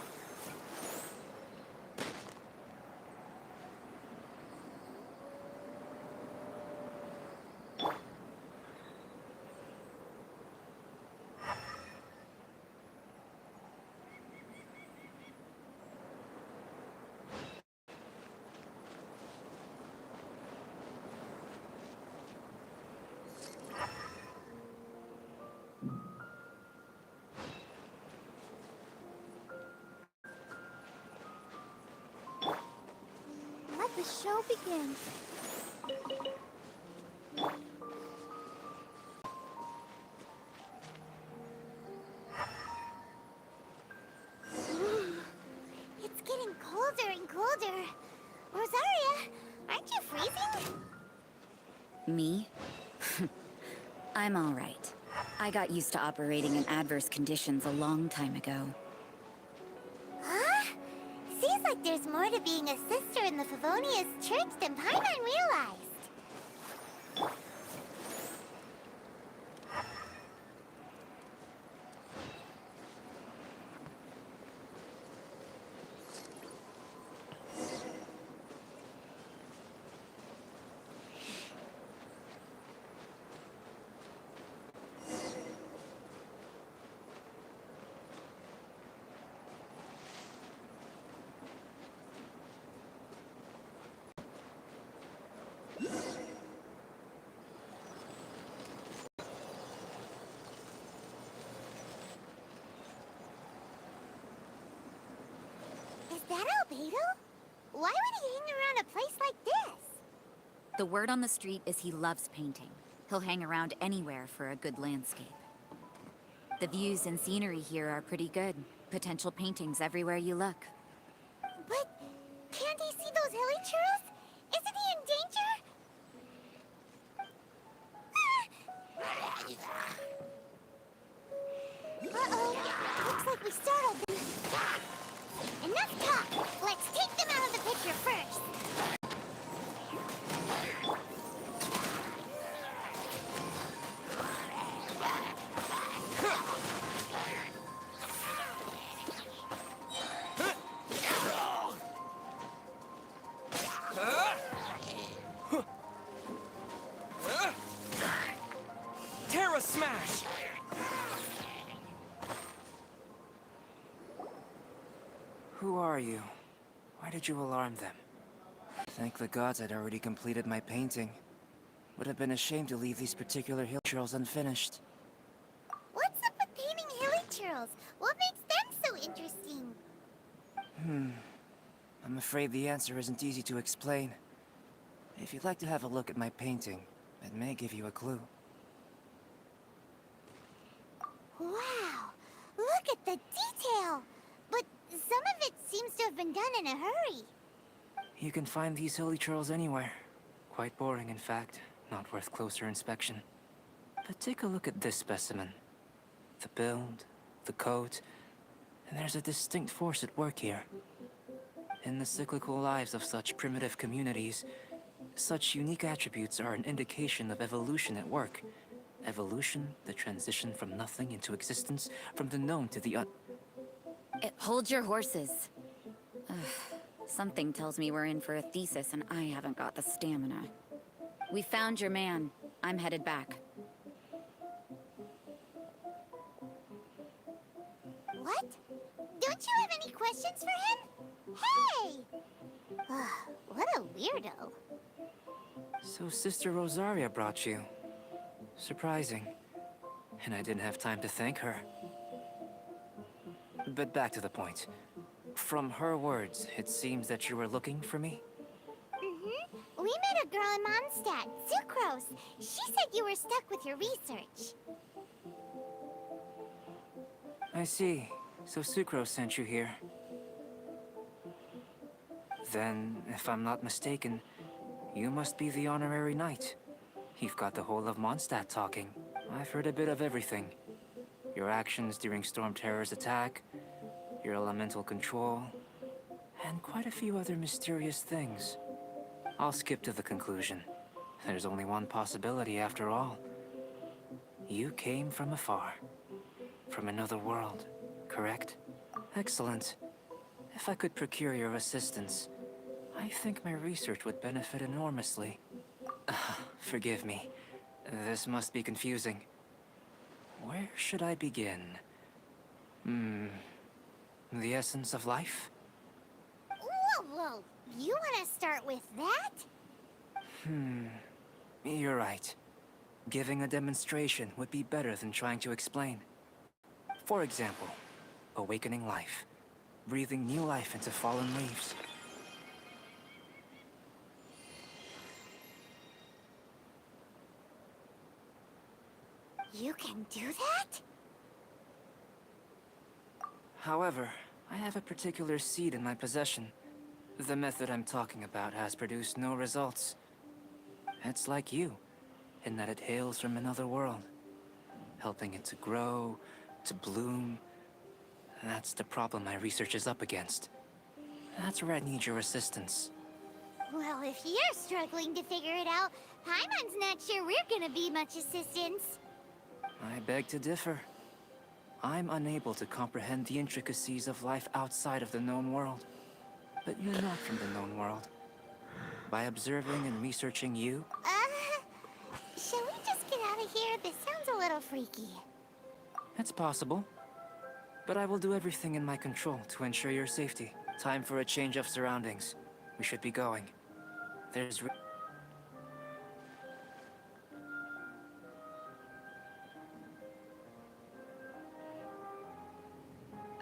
Let the show begin. It's getting colder and colder. Rosaria, aren't you freezing? Me? I'm all right. I got used to operating in adverse conditions a long time ago. Huh? Seems like there's more to being a sister in the Favonia's church than Paimon realized. Albedo? Why would he hang around a place like this? The word on the street is he loves painting. He'll hang around anywhere for a good landscape. The views and scenery here are pretty good. Potential paintings everywhere you look. But can't he see those hilichurls? Isn't he in danger? Uh-oh. Looks like we startled them. Enough talk. Let's take them out of the picture first. Terra Smash! Who are you? Why did you alarm them? Thank the gods I'd already completed my painting. Would have been a shame to leave these particular hilichurls unfinished. What's up with painting hilichurls? What makes them so interesting? I'm afraid the answer isn't easy to explain. If you'd like to have a look at my painting, it may give you a clue. Wow. Look at the detail. But some of it seems to have been done in a hurry. You can find these hilichurls anywhere. Quite boring, in fact. Not worth closer inspection. But take a look at this specimen. The build, the coat, and there's a distinct force at work here. In the cyclical lives of such primitive communities, such unique attributes are an indication of evolution at work. Evolution, the transition from nothing into existence, from the known to the Hold your horses. Ugh, something tells me we're in for a thesis and I haven't got the stamina. We found your man. I'm headed back. What? Don't you have any questions for him? Hey! What a weirdo. So Sister Rosaria brought you. Surprising. And I didn't have time to thank her. But back to the point. From her words, it seems that you were looking for me? We met a girl in Mondstadt, Sucrose. She said you were stuck with your research. I see. So Sucrose sent you here. Then, if I'm not mistaken, you must be the honorary knight. You've got the whole of Mondstadt talking. I've heard a bit of everything. Your actions during Storm Terror's attack, your elemental control, and quite a few other mysterious things. I'll skip to the conclusion. There's only one possibility after all. You came from afar. From another world, correct? Excellent. If I could procure your assistance, I think my research would benefit enormously. Forgive me. This must be confusing. Where should I begin? The essence of life? Whoa. You want to start with that? You're right. Giving a demonstration would be better than trying to explain. For example, awakening life. Breathing new life into fallen leaves. You can do that? However, I have a particular seed in my possession. The method I'm talking about has produced no results. It's like you, in that it hails from another world. Helping it to grow, to bloom. That's the problem my research is up against. That's where I need your assistance. Well, if you're struggling to figure it out, Paimon's not sure we're gonna be much assistance. I beg to differ. I'm unable to comprehend the intricacies of life outside of the known world. But you're not from the known world. By observing and researching you... Shall we just get out of here? This sounds a little freaky. It's possible. But I will do everything in my control to ensure your safety. Time for a change of surroundings. We should be going. There's...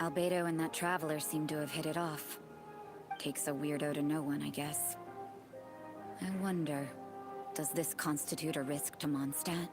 Albedo and that traveler seem to have hit it off. Takes a weirdo to know one, I guess. I wonder, does this constitute a risk to Mondstadt?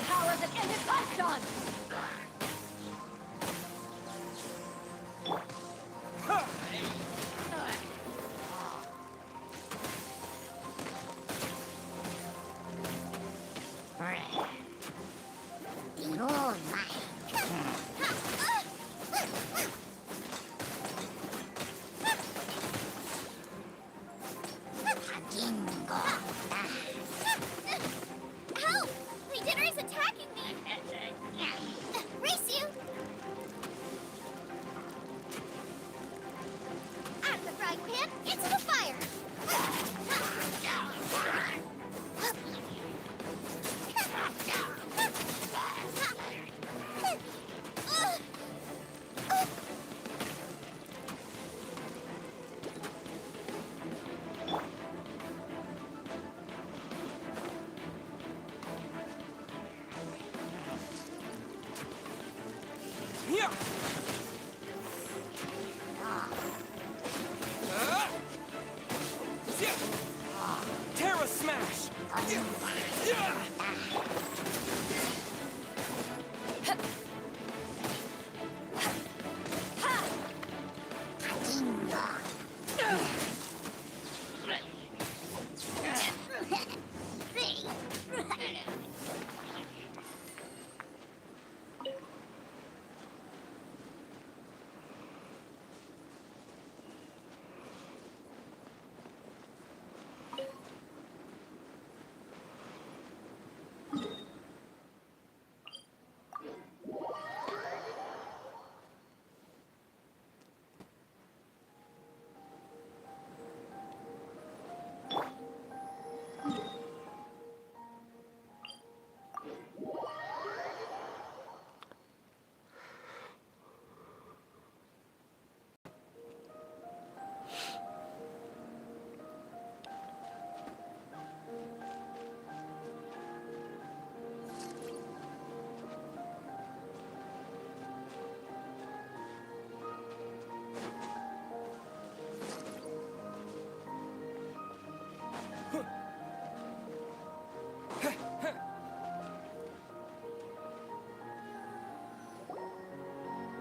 Power that ended Bastion! Help! Leader is attacking me! Race you! Out of the frying pan, into the fire! Terra Smash!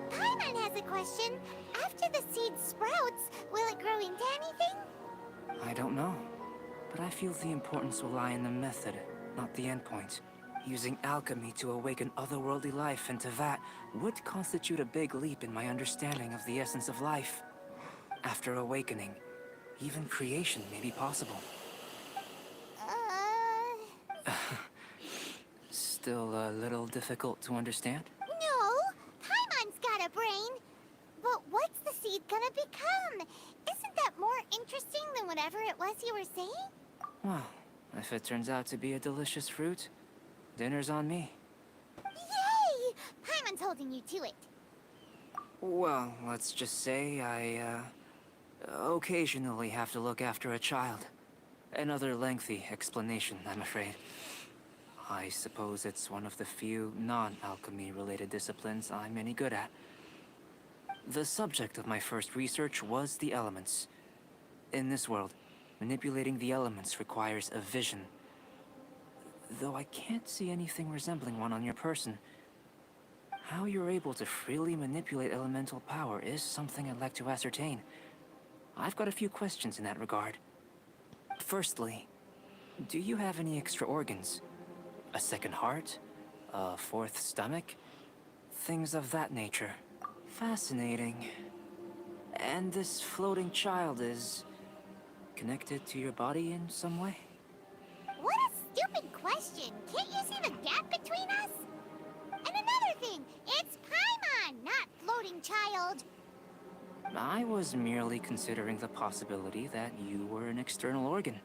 Paimon has a question. After the seed sprouts, will it grow into anything? I don't know. But I feel the importance will lie in the method, not the endpoint. Using alchemy to awaken otherworldly life into that would constitute a big leap in my understanding of the essence of life. After awakening, even creation may be possible. Still a little difficult to understand? No! Paimon's got a brain! But what's the seed gonna become? Isn't that more interesting than whatever it was you were saying? Well, if it turns out to be a delicious fruit, dinner's on me. Yay! Paimon's holding you to it. Well, let's just say I, occasionally have to look after a child. Another lengthy explanation, I'm afraid. I suppose it's one of the few non-alchemy related disciplines I'm any good at. The subject of my first research was the elements. In this world, manipulating the elements requires a vision. Though I can't see anything resembling one on your person, how you're able to freely manipulate elemental power is something I'd like to ascertain. I've got a few questions in that regard. Firstly, do you have any extra organs? A second heart? A fourth stomach? Things of that nature. Fascinating. And this floating child is connected to your body in some way? What a stupid question. Can't you see the gap between us? And another thing, it's Paimon, not floating child. I was merely considering the possibility that you were an external organ.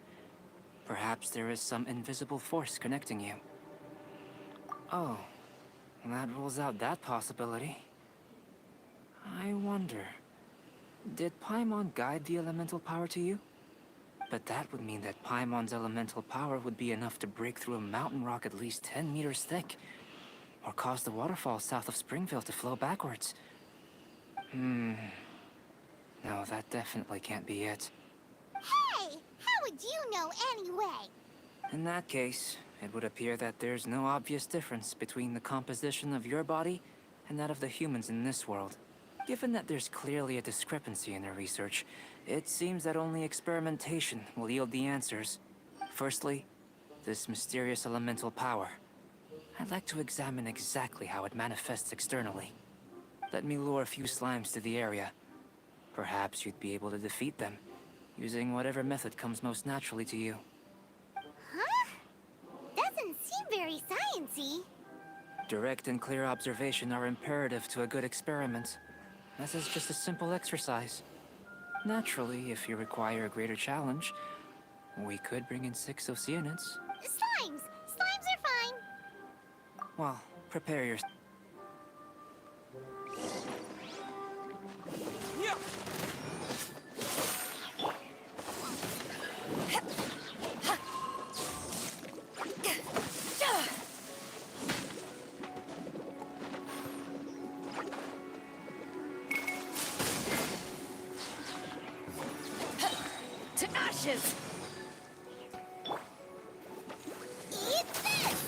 Perhaps there is some invisible force connecting you. Oh, that rules out that possibility. I wonder, did Paimon guide the elemental power to you? But that would mean that Paimon's elemental power would be enough to break through a mountain rock at least 10 meters thick, or cause the waterfall south of Springville to flow backwards. No, that definitely can't be it. Hey, how would you know anyway? In that case, it would appear that there's no obvious difference between the composition of your body and that of the humans in this world. Given that there's clearly a discrepancy in their research, it seems that only experimentation will yield the answers. Firstly, this mysterious elemental power. I'd like to examine exactly how it manifests externally. Let me lure a few slimes to the area. Perhaps you'd be able to defeat them, using whatever method comes most naturally to you. Huh? Doesn't seem very sciencey. Direct and clear observation are imperative to a good experiment. This is just a simple exercise. Naturally, if you require a greater challenge, we could bring in 6 Oceanids. Slimes! Slimes are fine. Well, prepare your... To ashes! Eat this!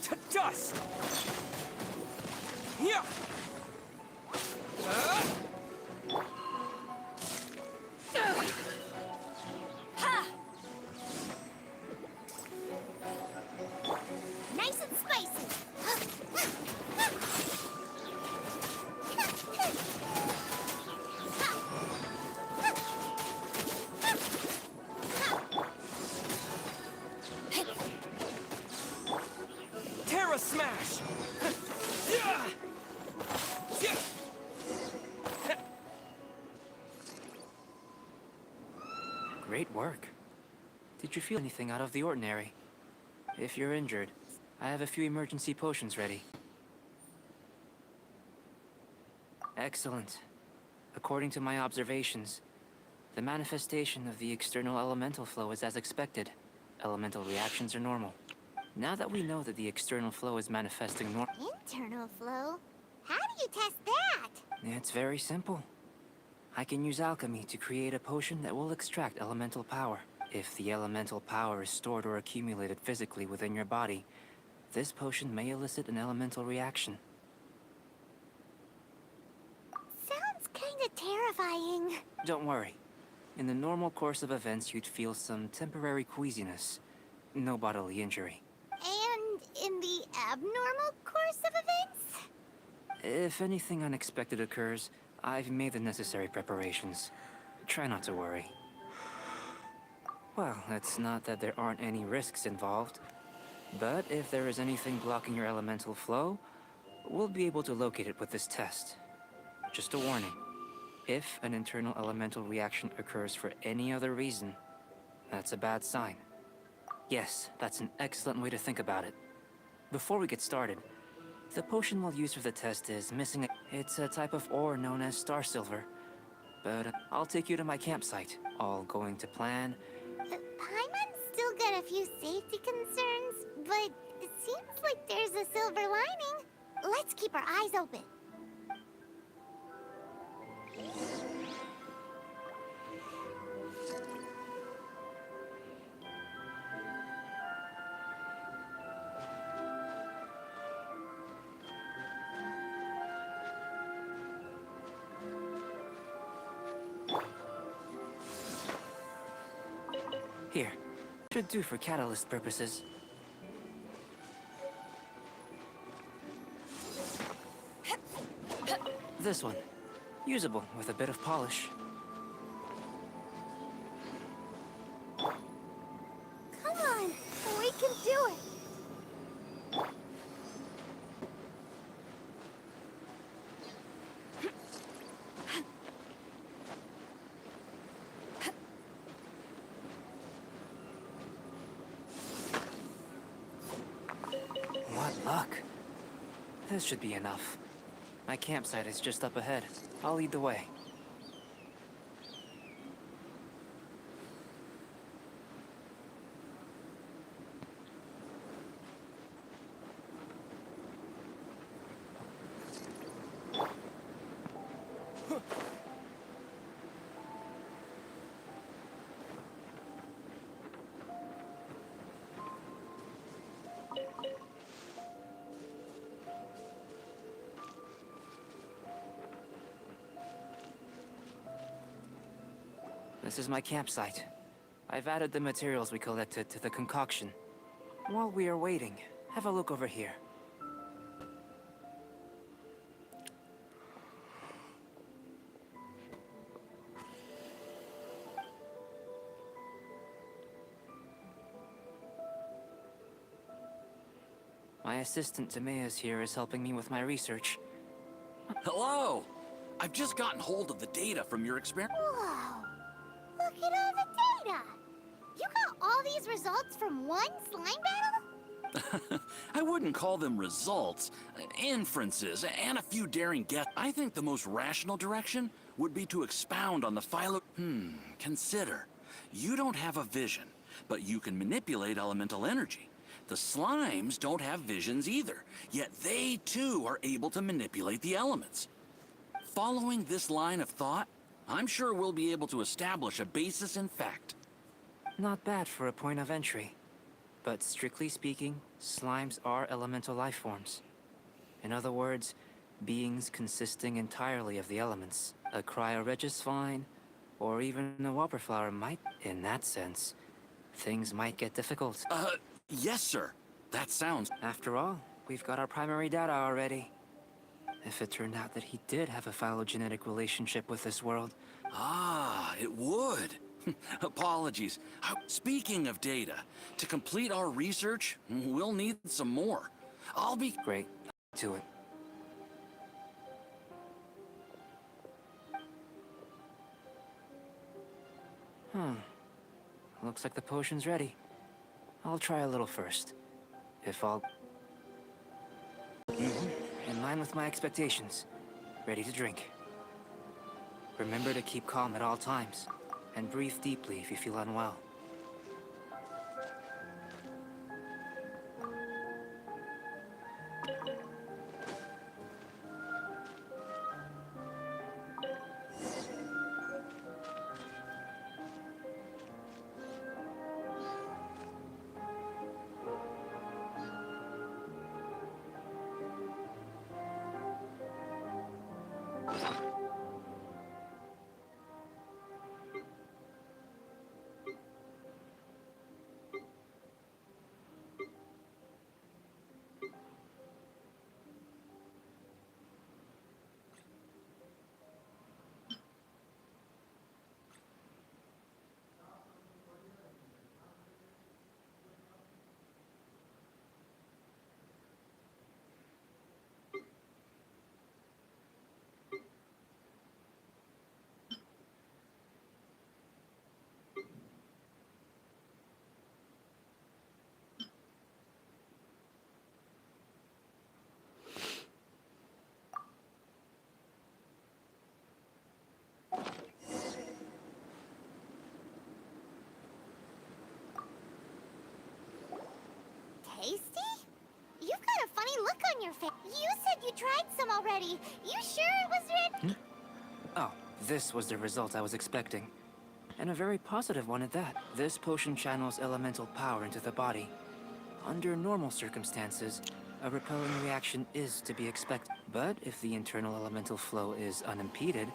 To dust! Yeah! Nice and spicy. Terra Smash! Great work. Did you feel anything out of the ordinary? If you're injured, I have a few emergency potions ready. Excellent. According to my observations, the manifestation of the external elemental flow is as expected. Elemental reactions are normal. Now that we know that the external flow is manifesting Internal flow? How do you test that? it's very simple. I can use alchemy to create a potion that will extract elemental power. If the elemental power is stored or accumulated physically within your body, this potion may elicit an elemental reaction. Sounds kinda terrifying. Don't worry. In the normal course of events, you'd feel some temporary queasiness. No bodily injury. And in the abnormal course of events? If anything unexpected occurs, I've made the necessary preparations. Try not to worry. Well, it's not that there aren't any risks involved. But if there is anything blocking your elemental flow, we'll be able to locate it with this test. Just a warning. If an internal elemental reaction occurs for any other reason, That's a bad sign. Yes, that's an excellent way to think about it. Before we get started, the potion we'll use for the test is missing a... It's a type of ore known as star silver. But I'll take you to my campsite. All going to plan. Paimon's still got a few safety concerns, but it seems like there's a silver lining. Let's keep our eyes open. Here. Should do for catalyst purposes. This one. Usable with a bit of polish. Come on, we can do it. What luck. This should be enough. My campsite is just up ahead. I'll lead the way. This is my campsite. I've added the materials we collected to the concoction. While we are waiting, have a look over here. My assistant Timaeus here is helping me with my research. Hello! I've just gotten hold of the data from your experiment. Whoa! Look at all the data! You got all these results from one slime battle? I wouldn't call them results, inferences, and a few daring guess. I think the most rational direction would be to expound on the philo... Consider. You don't have a vision, but you can manipulate elemental energy. The slimes don't have visions either, yet they too are able to manipulate the elements. Following this line of thought, I'm sure we'll be able to establish a basis in fact. Not bad for a point of entry. But strictly speaking, slimes are elemental life forms. In other words, beings consisting entirely of the elements. A cryoregis vine, or even a wildflower might, in that sense, things might get difficult. Yes, sir. That sounds... After all, we've got our primary data already. If it turned out that he did have a phylogenetic relationship with this world... Ah, it would. Apologies. Speaking of data, to complete our research, we'll need some more. I'll be... Great. To it. Looks like the potion's ready. I'll try a little first. If all... In line with my expectations. Ready to drink. Remember to keep calm at all times. And breathe deeply if you feel unwell. You said you tried some already. You sure it was red? Oh, this was the result I was expecting. And a very positive one at that. This potion channels elemental power into the body. Under normal circumstances, a repelling reaction is to be expected. But if the internal elemental flow is unimpeded,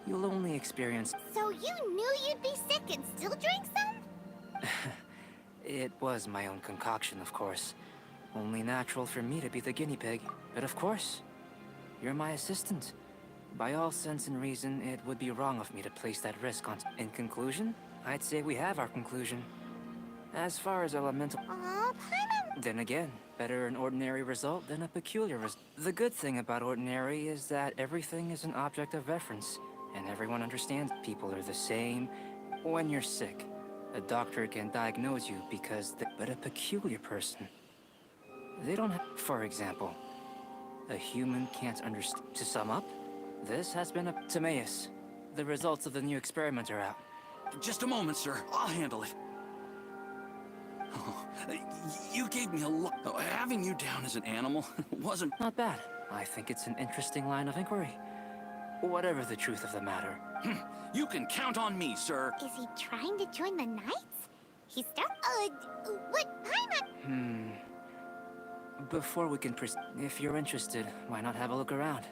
you'll only experience... So you knew you'd be sick and still drank some? It was my own concoction, of course. Only natural for me to be the guinea pig. But of course, you're my assistant. By all sense and reason, it would be wrong of me to place that risk on... In conclusion, I'd say we have our conclusion. As far as elemental... Aw, Paimon. Then again, better an ordinary result than a peculiar result. The good thing about ordinary is that everything is an object of reference, and everyone understands people are the same. When you're sick, a doctor can diagnose you because but a peculiar person, they don't have... For example, a human can't understand... To sum up, this has been a... Timaeus, the results of the new experiment are out. Just a moment, sir. I'll handle it. Oh, you gave me a lot. Having you down as an animal wasn't... Not bad. I think it's an interesting line of inquiry. Whatever the truth of the matter. You can count on me, sir. Is he trying to join the Knights? He what, Paimon? Before we can if you're interested, why not have a look around?